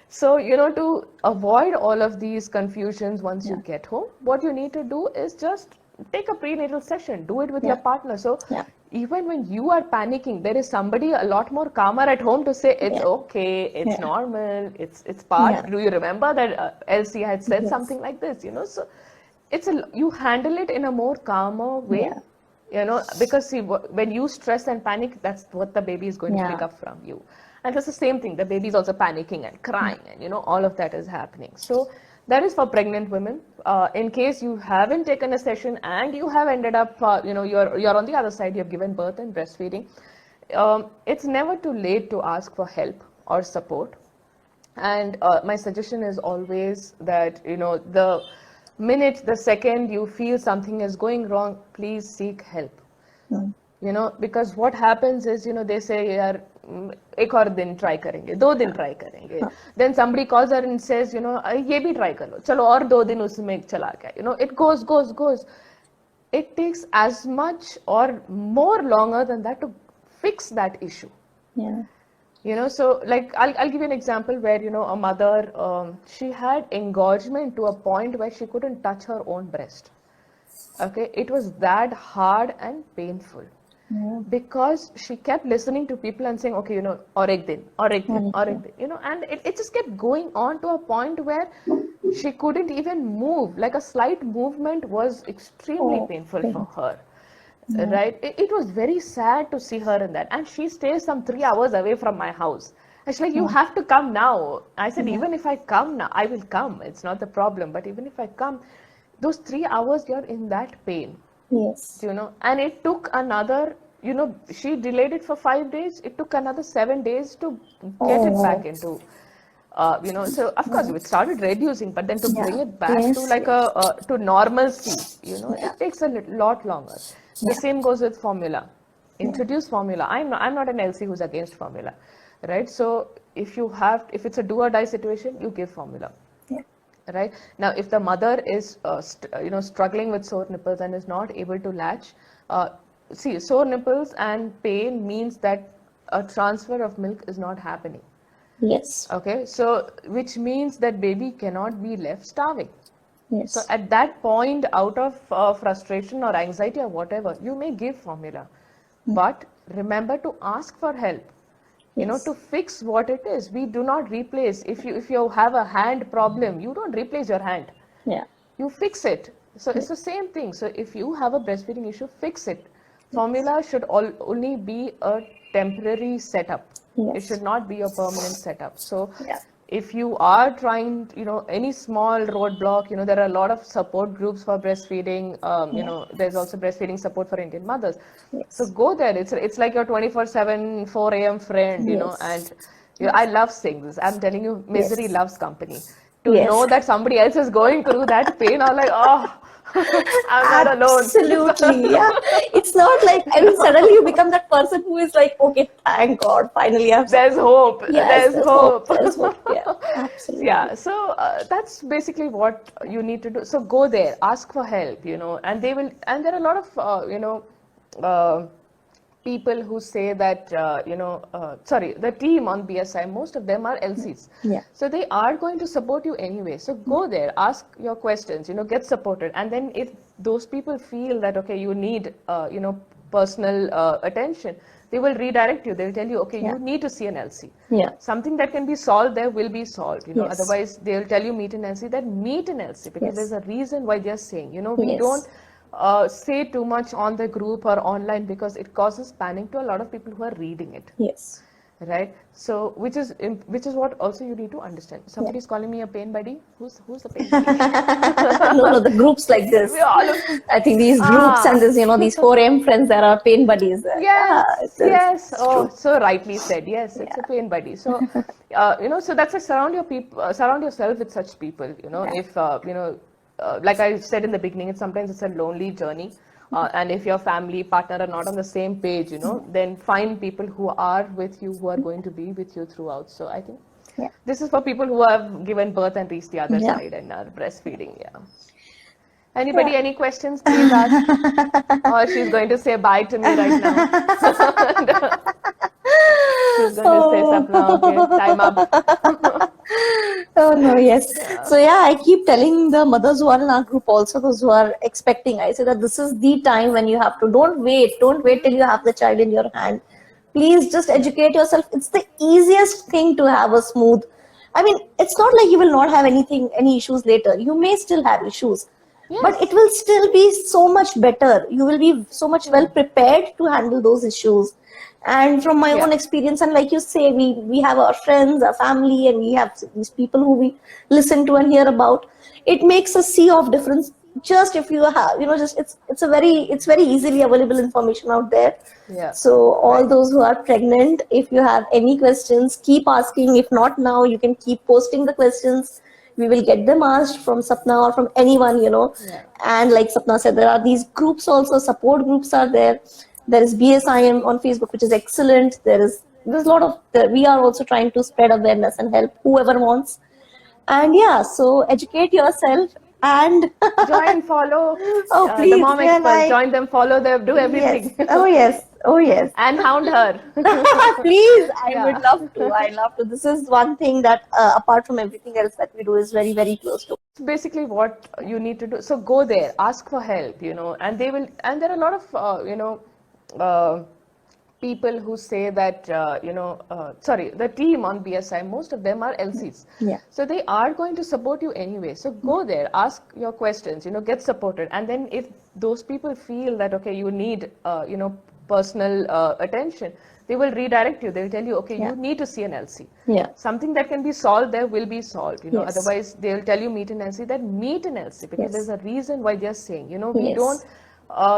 So, to avoid all of these confusions once you get home, what you need to do is just take a prenatal session, do it with your partner. So even when you are panicking, there is somebody a lot more calmer at home to say, it's okay, it's normal, it's part. Do you remember that LC had said something like this, So you handle it in a more calmer way. Because see, when you stress and panic, that's what the baby is going to pick up from you. And it's the same thing. The baby is also panicking and crying, and all of that is happening. So that is for pregnant women. In case you haven't taken a session and you have ended up, you're on the other side, you have given birth and breastfeeding. It's never too late to ask for help or support. And my suggestion is always that, the second you feel something is going wrong, please seek help. Because what happens is, they say, yaar, ek aur din try karenge, 2 din try karenge. Then somebody calls her and says, ye bhi try kar lo, chalo aur 2 din usme chala gaya. It goes. It takes as much or more longer than that to fix that issue. So like I'll give you an example where a mother, she had engorgement to a point where she couldn't touch her own breast. Okay, it was that hard and painful because she kept listening to people and saying, okay, aur ek din, and it just kept going on to a point where she couldn't even move. Like a slight movement was extremely painful for her. Right? It was very sad to see her in that. And she stays some 3 hours away from my house. And she's like, you have to come now. I said, even if I come now, I will come. It's not the problem. But even if I come, those 3 hours, you're in that pain. Yes. And it took another, she delayed it for 5 days. It took another 7 days to get it back into, so of course it started reducing, but then to bring it back to to normalcy, it takes a lot longer. The same goes with formula. Introduce formula. I'm not an LC who's against formula, right? So if it's a do or die situation, you give formula. Right? Now, if the mother is, struggling with sore nipples and is not able to latch, see, sore nipples and pain means that a transfer of milk is not happening. Yes. Okay, so which means that baby cannot be left starving. Yes. So at that point, out of frustration or anxiety or whatever, you may give formula, but remember to ask for help. To fix what it is. We do not replace. If you have a hand problem, you don't replace your hand. You fix it. So it's the same thing. So if you have a breastfeeding issue, fix it. Formula should only be a temporary setup. It should not be a permanent setup. So if you are trying, any small roadblock, there are a lot of support groups for breastfeeding. There's also breastfeeding support for Indian mothers. So go there. It's like your 24/7, 4 a.m. friend, and I love saying this. I'm telling you, misery loves company. To know that somebody else is going through that pain, I'm like, oh, I'm not alone. Absolutely, yeah. It's not like, suddenly you become that person who is like, okay, thank God, finally there's hope. There's hope. There's hope. Yeah, absolutely. Yeah, so that's basically what you need to do. So go there, ask for help, and they will, and there are a lot of, people who say that, the team on BSI, most of them are LCs. So they are going to support you anyway. So go there, ask your questions, get supported. And then if those people feel that, okay, you need, personal attention, they will redirect you. They'll tell you, okay, you need to see an LC. Something that can be solved there will be solved. Otherwise, they'll tell you meet an LC, then meet an LC, because there's a reason why they're saying, we don't say too much on the group or online because it causes panic to a lot of people who are reading it. Right? So, which is what also you need to understand. Somebody's calling me a pain buddy. Who's the pain buddy? No, the groups like this. I think these groups and this, these 4M friends, there are pain buddies. Yes. Oh, so rightly said. Yes, it's a pain buddy. So, so that's surround yourself with such people. If like I said in the beginning, sometimes it's a lonely journey. And if your family partner are not on the same page, then find people who are with you, who are going to be with you throughout. So I think this is for people who have given birth and reached the other side and are breastfeeding. Anybody, any questions, please ask. Or she's going to say bye to me right now. She's going to say, Sapna, okay, time up. Oh no, yes. So I keep telling the mothers who are in our group also, those who are expecting, I say that this is the time when you have to, don't wait till you have the child in your hand. Please just educate yourself. It's the easiest thing to have a smooth, it's not like you will not have any issues later. You may still have issues, but it Yes. will still be so much better. You will be so much well prepared to handle those issues. And from my own Yeah. experience, and like you say, we have our friends, our family, and we have these people who we listen to and hear about. It makes a sea of difference. Just if you have, just it's very easily available information out there. Yeah. So all Right. those who are pregnant, if you have any questions, keep asking. If not now, you can keep posting the questions. We will get them asked from Sapna or from anyone. Yeah. And like Sapna said, there are these groups also, support groups are there. There is BSIM on Facebook, which is excellent. There's a lot of, we are also trying to spread awareness and help whoever wants. And yeah, so educate yourself and Join, follow oh the please, mom may experts. I Join them, follow them, do yes, everything. oh yes, oh yes. And hound her. Please, I would Yeah. love to. I love to. This is one thing that, apart from everything else that we do, is very, very close to. Basically what you need to do. So go there, ask for help, and they will. And there are a lot of, uh, people who say that, sorry, the team on BSI, most of them are LCs. Yeah. So they are going to support you anyway. So go there, ask your questions, get supported. And then if those people feel that, okay, you need, personal attention, they will redirect you. They'll tell you, okay, Yeah. you need to see an LC. Yeah. Something that can be solved there will be solved. Yes. Otherwise they'll tell you meet an LC, that meet an LC, because Yes. there's a reason why they're saying, we Yes. don't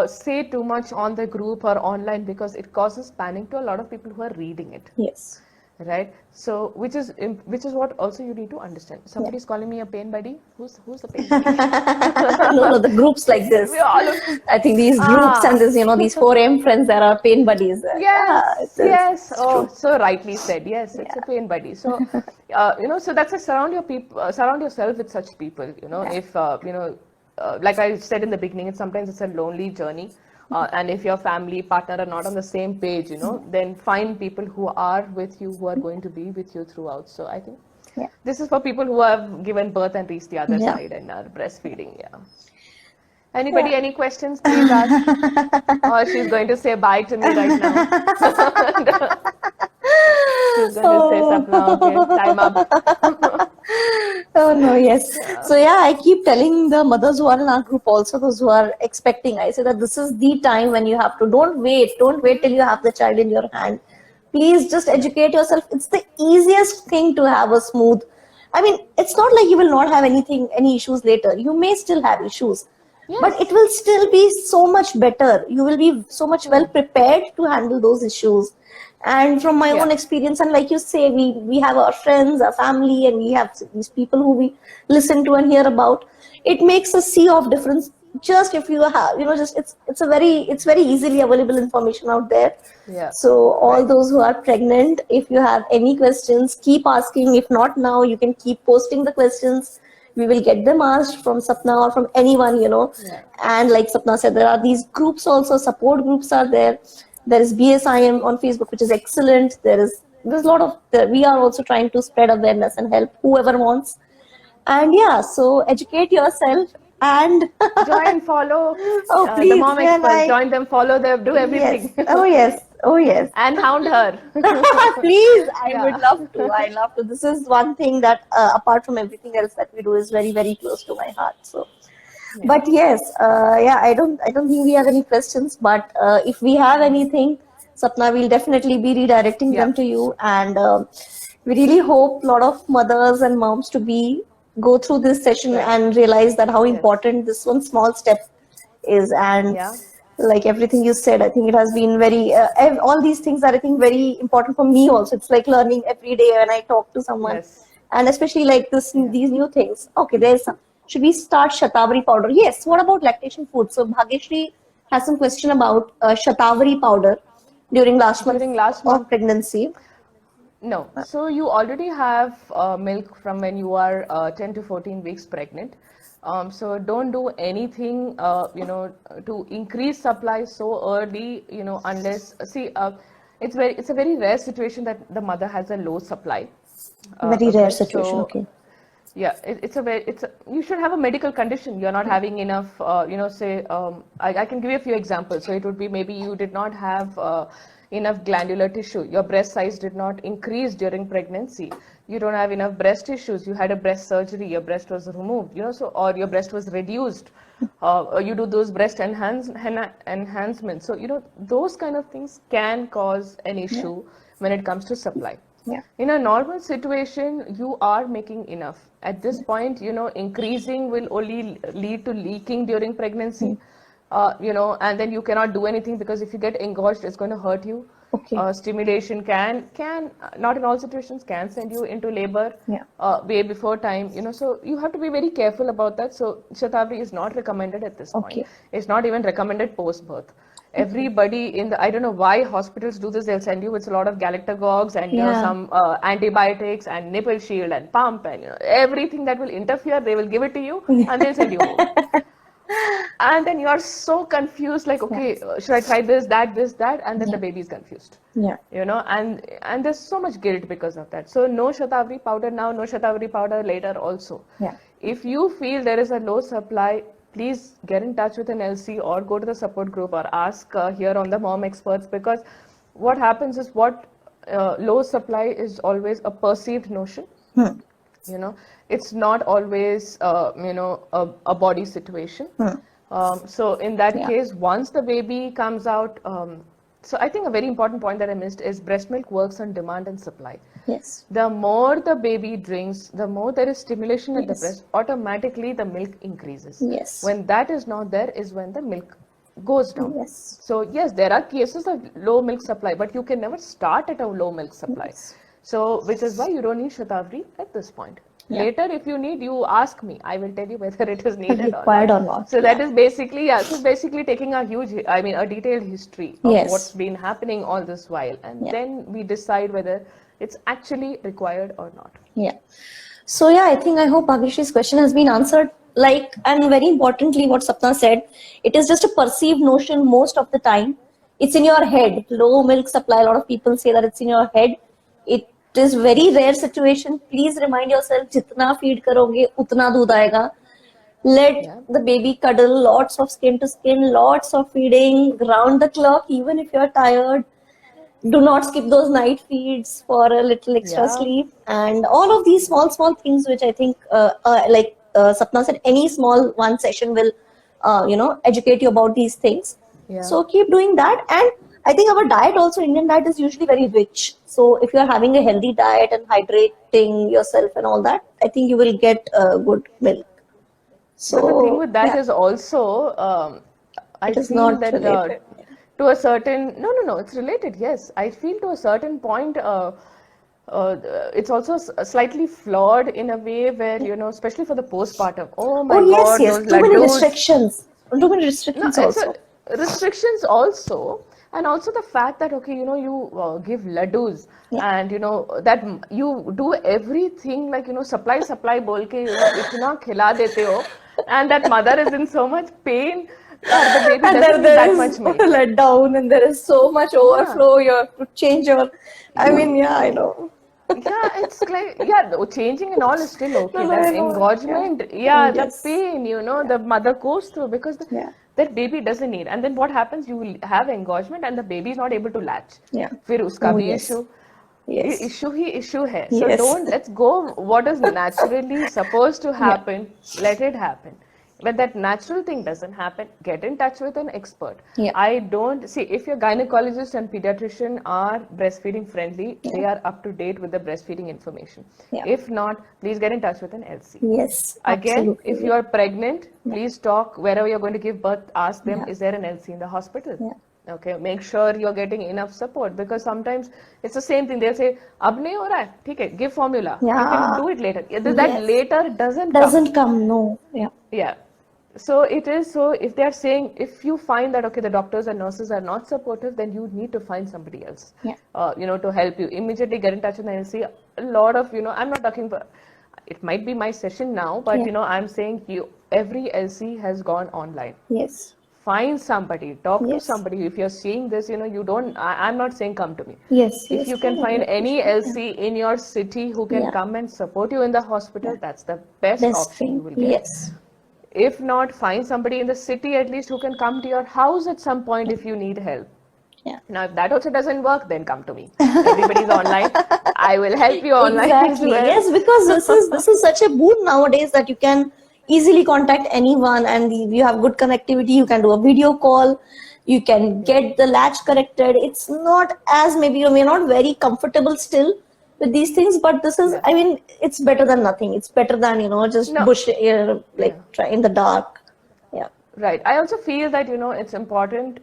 say too much on the group or online, because it causes panic to a lot of people who are reading it, Yes. right? So which is what also you need to understand. Somebody's calling me a pain buddy. Who's the pain buddy? No, the groups like this. We all I think these groups and these 4M friends that are pain buddies. Yeah, it Yes, is. yes. It's Oh, true. so rightly said. Yes, it's a Yeah. pain buddy. So, so that's a surround yourself with such people. Yeah. If like I said in the beginning, sometimes it's a lonely journey. And if your family partner are not on the same page, then find people who are with you, who are going to be with you throughout. So I think Yeah. this is for people who have given birth and reached the other Yeah. side and are breastfeeding. Yeah. Anybody, Yeah. any questions, please ask. Or she's going to say bye to me right now. She's going to say, Sapna, okay, time up. Oh no, yes. So yeah, I keep telling the mothers who are in our group, also those who are expecting, I say that this is the time when you have to, don't wait till you have the child in your hand. Please just educate yourself. It's the easiest thing to have a smooth. I mean, it's not like you will not have any issues later. You may still have issues, but Yes. it will still be so much better. You will be so much well prepared to handle those issues. And from my own Yeah. experience, and like you say, we have our friends, our family, and we have these people who we listen to and hear about. It makes a sea of difference. Just if you have, just it's very easily available information out there. Yeah. So all Right. those who are pregnant, if you have any questions, keep asking. If not now, you can keep posting the questions. We will get them asked from Sapna or from anyone. Yeah. And like Sapna said, there are these groups also, support groups are there. There is BSIM on Facebook, which is excellent. There's a lot of, we are also trying to spread awareness and help whoever wants. And yeah, so educate yourself and Join, follow oh the please, mom may experts. I Join them, follow them, do everything. yes, oh yes, oh yes. And hound her. Please, I Yeah. would love to. I love to. This is one thing that, apart from everything else that we do, is very, very close to my heart. So, but yes, yeah, I don't think we have any questions. But if we have anything, Sapna, we'll definitely be redirecting Yeah. them to you. And we really hope a lot of mothers and moms to go through this session Right. and realize that how Yes. important this one small step is. And Yeah. like everything you said, I think it has been very all these things are, I think, very important for me also. It's like learning every day when I talk to someone. Yes. And especially like these new things. Okay, there's some, should we start shatavari powder? Yes. What about lactation food? So Bhagyashri has some question about shatavari powder during last month During last of month? pregnancy. No. So you already have milk from when you are 10 to 14 weeks pregnant. So don't do anything, to increase supply so early, unless, see, it's a very rare situation that the mother has a low supply. Very rare Okay, situation. so Okay. yeah, you should have a medical condition. You're not having enough, say, I can give you a few examples. So it would be maybe you did not have enough glandular tissue. Your breast size did not increase during pregnancy. you don't have enough breast issues, you had a breast surgery, your breast was removed, so, or your breast was reduced, or you do those breast enhancements. So, those kind of things can cause an issue when it comes to supply. Yeah. In a normal situation, you are making enough. At this point, increasing will only lead to leaking during pregnancy, and then you cannot do anything because if you get engorged, it's going to hurt you. Okay. Stimulation can not in all situations can send you into labor way before time. So you have to be very careful about that. So Shatabdi is not recommended at this point. It's not even recommended post-birth. Everybody I don't know why hospitals do this. They'll send you with a lot of galactagogues and some antibiotics and nipple shield and pump and everything that will interfere. They will give it to you and they'll send you home. And then you are so confused, like, okay, should I try this, that, and then the baby is confused. Yeah. And there's so much guilt because of that. So no Shatavari powder now, no Shatavari powder later also. Yeah. If you feel there is a low supply, please get in touch with an LC or go to the support group or ask here on the mom experts, because what happens is low supply is always a perceived notion. It's not always, a body situation. So in that case, once the baby comes out, so I think a very important point that I missed is breast milk works on demand and supply. Yes. The more the baby drinks, the more there is stimulation at the breast, automatically the milk increases. Yes. When that is not there is when the milk goes down. Yes. So yes, there are cases of low milk supply, but you can never start at a low milk supply. So which is why you don't need Shatavari at this point. Later, if you need, you ask me. I will tell you whether it is needed required or not. So that is basically, so basically taking a detailed history of what's been happening all this while, and then we decide whether it's actually required or not. Yeah. So I hope Bhagyashrie's question has been answered. And very importantly, what Sapna said, it is just a perceived notion most of the time. It's in your head. Low milk supply. A lot of people say that it's in your head. It is very rare situation. Please remind yourself, jitna feed karoge, utna doodh aayega. Let the baby cuddle, lots of skin to skin, lots of feeding, round the clock, even if you're tired. Do not skip those night feeds for a little extra sleep. And all of these small things, which I think, Sapna said, any small one session will, educate you about these things. So keep doing that. And I think our diet also, Indian diet is usually very rich. So if you're having a healthy diet and hydrating yourself and all that, I think you will get good milk. So but the thing with that is also, I feel that to a certain, no, it's related, yes. I feel to a certain point, it's also slightly flawed in a way where, especially for the postpartum. Oh my God, yes. those Too many restrictions. Too many restrictions also. Restrictions also. And also the fact that, okay, you give laddus and, that you do everything like, supply bol ke, itna khila dete ho, and that mother is in so much pain. The baby and doesn't need that much milk. Let down, and there is so much overflow. You have to change your. I know. It's like, changing and all is still okay. The engorgement, the pain, the mother goes through because that baby doesn't need. And then what happens? You will have engorgement and the baby is not able to latch. Fir uska bhi issue. Issue hai. So let's go what is naturally supposed to happen, let it happen. When that natural thing doesn't happen, get in touch with an expert. I don't see if your gynecologist and pediatrician are breastfeeding friendly, they are up to date with the breastfeeding information. If not, please get in touch with an LC. Yes. Again, Absolutely. if you are pregnant, please talk wherever you're going to give birth, ask them, is there an LC in the hospital? Okay, make sure you're getting enough support, because sometimes it's the same thing. They'll say, "Ab nahi ho raha hai, theek hai, give formula. You can do it later." That later doesn't come. No. So it is. So if they are saying, if you find that okay, the doctors and nurses are not supportive, then you need to find somebody else. To help you. Immediately get in touch with the LC. A lot of I'm not talking about. It might be my session now, but I'm saying every LC has gone online. Yes. Find somebody, talk to somebody. If you're seeing this, you don't, I'm not saying come to me. If you can find any LC in your city who can come and support you in the hospital, that's the best option you will get. If not, find somebody in the city at least who can come to your house at some point if you need help. Now, if that also doesn't work, then come to me. Everybody's online. I will help you online as Exactly. well. Yes, because this is such a boon nowadays that you can easily contact anyone, and you have good connectivity. You can do a video call. You can get the latch corrected. It's not as maybe you may not very comfortable still with these things, but this is, Yeah. I mean, it's better than nothing. It's better than, just No. bush, like Yeah. try in the dark. Yeah. Right. I also feel that, it's important,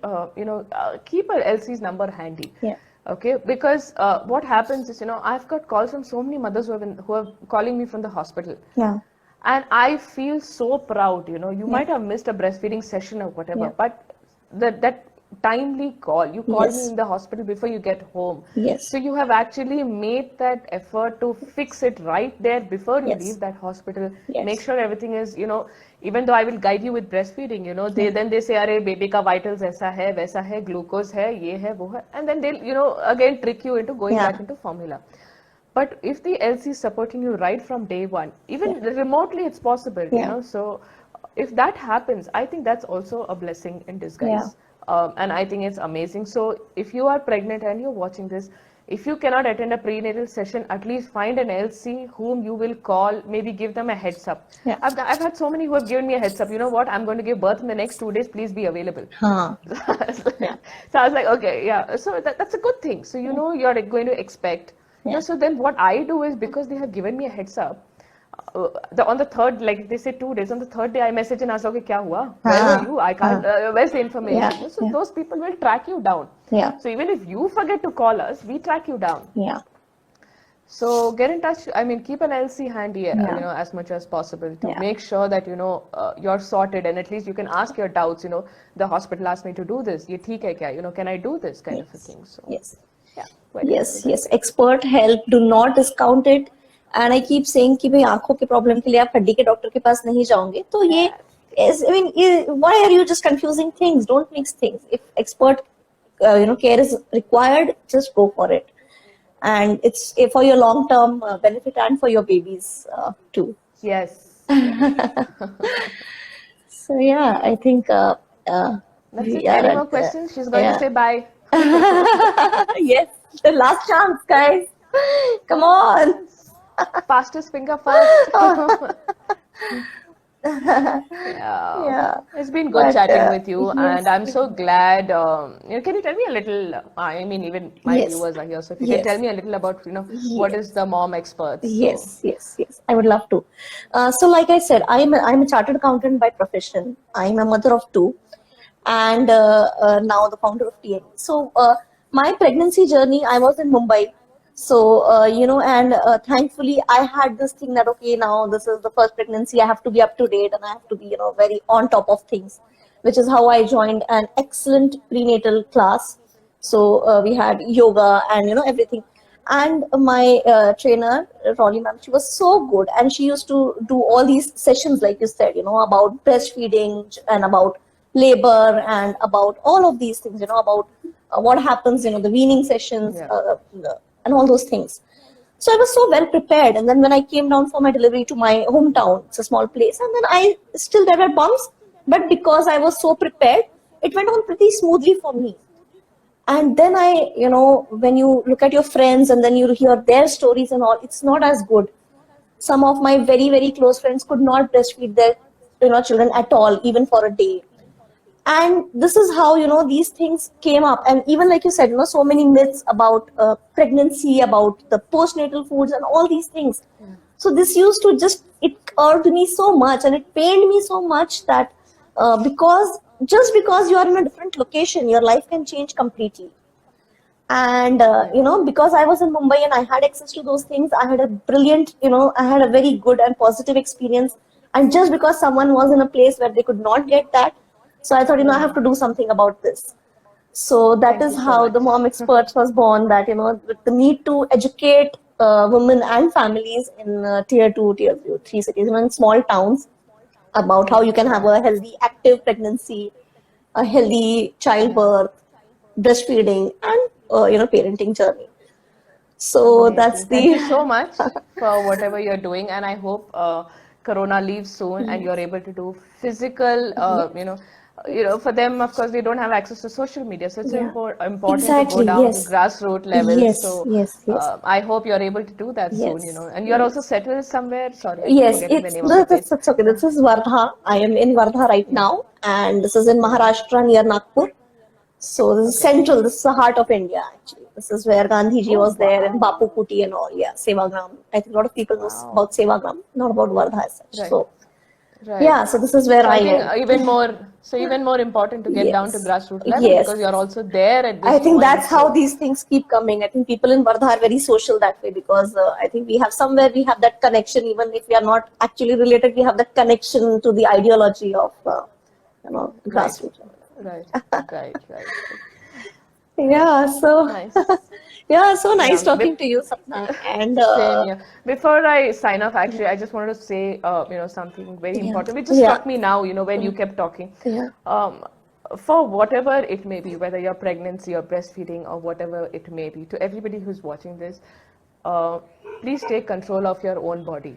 keep a LC's number handy. Yeah. Okay. Because what happens is, I've got calls from so many mothers who are calling me from the hospital. Yeah. And I feel so proud, you Yeah. might have missed a breastfeeding session or whatever, Yeah. but that timely call, you called me Yes. in the hospital before you get home. Yes. So you have actually made that effort to fix it right there before you Yes. leave that hospital. Make Yes. sure everything is, even though I will guide you with breastfeeding, Yeah. they say, "Arey, baby ka vitals aisa hai, waisa hai, glucose hai, ye hai, wo hai," and then they'll, again trick you into going back Yeah. into formula. But if the LC is supporting you right from day one, Yeah. even remotely, it's possible, Yeah. So if that happens, I think that's also a blessing in Yeah. disguise. And I think it's amazing. So if you are pregnant and you're watching this, if you cannot attend a prenatal session, at least find an LC whom you will call, maybe give them a heads up. Yeah. I've had so many who have given me a heads up. You know what? I'm going to give birth in the next 2 days. Please be available. Huh. So I was like, Yeah. so I was like, okay, yeah. So that's a good thing. So you're going to expect. Yeah. So then what I do is, because they have given me a heads up, on the third, like they say 2 days, on the third day I message and ask, okay, kya hua? Where were you? I can't, where's the information? Yeah. So Yeah. those people will track you down. Yeah. So even if you forget to call us, we track you down. Yeah. So get in touch. I mean, keep an LC handy, Yeah. as much as possible to Yeah. make sure that, you're sorted, and at least you can ask your doubts. The hospital asked me to do this. Ye theek hai kya? Can I do this kind of a Yes. thing? So Yes. yeah, very Yes. very Yes. good. Expert help. Do not discount it. And I keep saying कि भाई आंखों के problem के लिए आप हड्डी के doctor के पास नहीं जाओगे तो ये Yeah. is, I mean, why are you just confusing things? Don't mix things. If expert care is required, just go for it. And it's for your long term benefit and for your babies too. Yes. So yeah, I think That's we it. are Any more at questions? She's going to yeah. say bye. Yes, the last chance, guys. Come on. Fastest finger first. Yeah. Yeah. It's been good But chatting with you, yes, and I'm so glad. Can you tell me a little? I mean, even my yes, viewers are here, so if you can tell yes, me a little about, what is yes. the mom experts? So, Yes, yes, yes. I would love to. So, like I said, I'm a chartered accountant by profession. I'm a mother of two, and now the founder of TNE. So, my pregnancy journey, I was in Mumbai. So, and thankfully, I had this thing that okay, now this is the first pregnancy. I have to be up to date, and I have to be, very on top of things, which is how I joined an excellent prenatal class. So we had yoga and everything. And my trainer, Ronnie ma'am, she was so good, and she used to do all these sessions, like you said, about breastfeeding and about labor and about all of these things, about what happens, the weaning sessions yeah. and all those things. So I was so well prepared. And then when I came down for my delivery to my hometown, it's a small place, and then there were bumps, but because I was so prepared, it went on pretty smoothly for me. And then when you look at your friends and then you hear their stories and all, it's not as good. Some of my very, very close friends could not breastfeed their, children at all, even for a day. And this is how, these things came up. And even like you said, so many myths about pregnancy, about the postnatal foods and all these things. So this used to it irked me so much and it pained me so much that just because you are in a different location, your life can change completely. And, because I was in Mumbai and I had access to those things, I had a brilliant, I had a very good and positive experience. And just because someone was in a place where they could not get that, so I thought, I have to do something about this. So that Thank is you so how the much. Mom Experts was born, that, with the need to educate women and families in tier 2, tier 3 cities, in small towns, about how you can have a healthy, active pregnancy, a healthy Yeah. childbirth, breastfeeding, and parenting journey. So that's Amazing. Thank you so the much for whatever you're doing, and I hope Corona leaves soon and you're able to do physical, for them, of course, they don't have access to social media, so it's Yeah. important to go Exactly. down to Yes. grassroots levels. So Yes. I hope you're able to do that soon, Yes. and you're also settled somewhere. Sorry, I keep Yes, forgetting the name of the place. that's okay. This is Wardha. I am in Wardha right Yeah. now, and this is in Maharashtra near Nagpur. So this is Okay. central. This is the heart of India. Actually, this is where Gandhiji Oh, was there, and Bapu wow. Kuti and all. Yeah, Sevagram. I think a lot of people know Wow. about Sevagram, not about Wardha as such. Right. So Right. yeah, so this is where So I I think am. even more important to get down to Yes, grassroots level yes. because you're also there at I this think point. that's how So these things keep coming. I think people in Wardha are very social that way because I think we have somewhere we have that connection, even if we are not actually related, we have that connection to the ideology of right, grassroots. right, right. Yeah, so Nice. yeah, so nice Yeah. talking to you, Sapna. And Same here. Before I sign off, actually, I just wanted to say, something very yeah, important, which just yeah, struck me now, when you kept talking. yeah, Um, for whatever it may be, whether you're pregnancy or breastfeeding or whatever it may be, to everybody who's watching this, uh, please take control of your own body.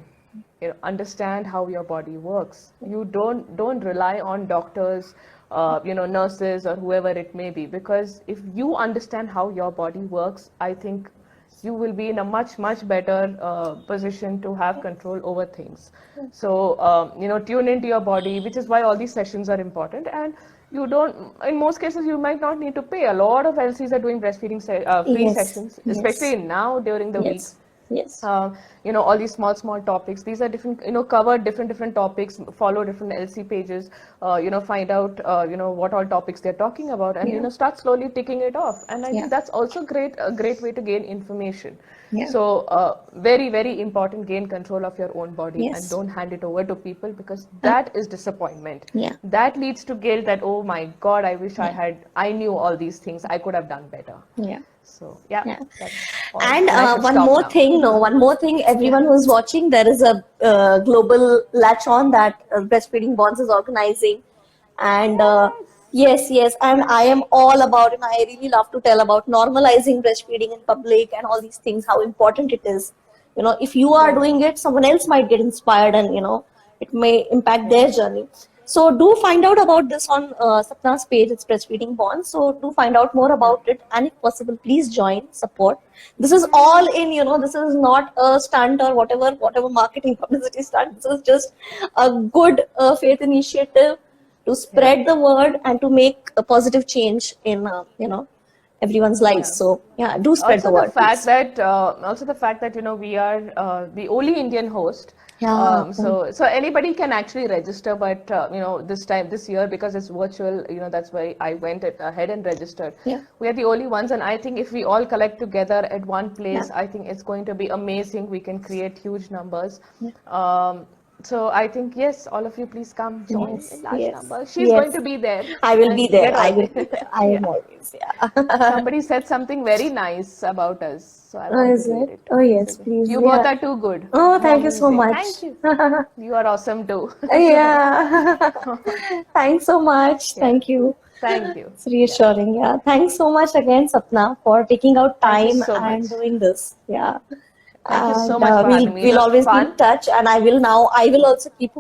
Understand how your body works. You don't rely on doctors, nurses or whoever it may be, because if you understand how your body works, I think you will be in a much better position to have control over things. So tune into your body, which is why all these sessions are important. And you don't, in most cases, you might not need to pay. A lot of LCs are doing breastfeeding free yes, sessions, yes, especially now during the yes, weeks. yes, All these small topics. These are different, cover different topics, follow different LC pages, find out, what all topics they're talking about, and, yeah, start slowly ticking it off. And I yeah, think that's also a great way to gain information. yeah, So, very important, gain control of your own body and yes, don't hand it over to people, because that is disappointment. yeah, That leads to guilt that, oh my God, I wish yeah, I knew all these things. I could have done better. yeah. So, yeah, Yeah. that's all. And And I should one stop more now. thing, no, one more thing, Yeah. everyone who's watching, there is a global latch on that Breastfeeding Bonds is organizing. And yes, and I am all about it. I really love to tell about normalizing breastfeeding in public and all these things, how important it is. If you are Right. doing it, someone else might get inspired and, it may impact Right. their journey. So do find out about this on Sapna's page. It's Breastfeeding Bonds. So do find out more Yeah. about it, and if possible, please join, support. This is all in. This is not a stunt or whatever marketing publicity stunt. This is just a good faith initiative to Yeah. spread the word and to make a positive change in everyone's lives. Yeah. So yeah, do spread the Also the word, fact please. that we are the only Indian host. Yeah. So anybody can actually register, but this year, because it's virtual, that's why I went ahead and registered. Yeah. We are the only ones, and I think if we all collect together at one Yeah. place, I think it's going to be amazing. We can create huge numbers. Yeah. So I think, yes, all of you, please come join Yes. in large Yes. numbers. She's going Yes. to be there I will be and there. get I all will the be there. I am yeah. always. Yeah. Somebody said something very nice about us, so I Oh, want to is read it? it. Oh, yes, please. You both Yeah. are too good. Oh, You want thank you me to so say much. thank you. You are awesome too. Yeah. Thanks so much. Yeah. Thank you. Thank you. It's Yeah. reassuring. Yeah. Thanks so much again, Sapna, for taking out Thank you time so much. and doing this. Yeah. Thank you so And much for we'll having me. It we'll was always be in fun. touch. And I will also keep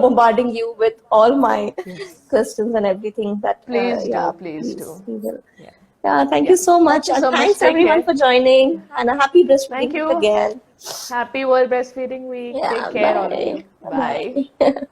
bombarding you with all my Yes. questions and everything that Please yeah, do. Please please do. we will. Yeah. Yeah, thank you Yeah. so Thank much, you and so much. thanks Take everyone care. for joining. And a happy Thank breastfeeding week you. again. Happy World Breastfeeding Week. Yeah, Take care, all of bye. you. Bye. Bye.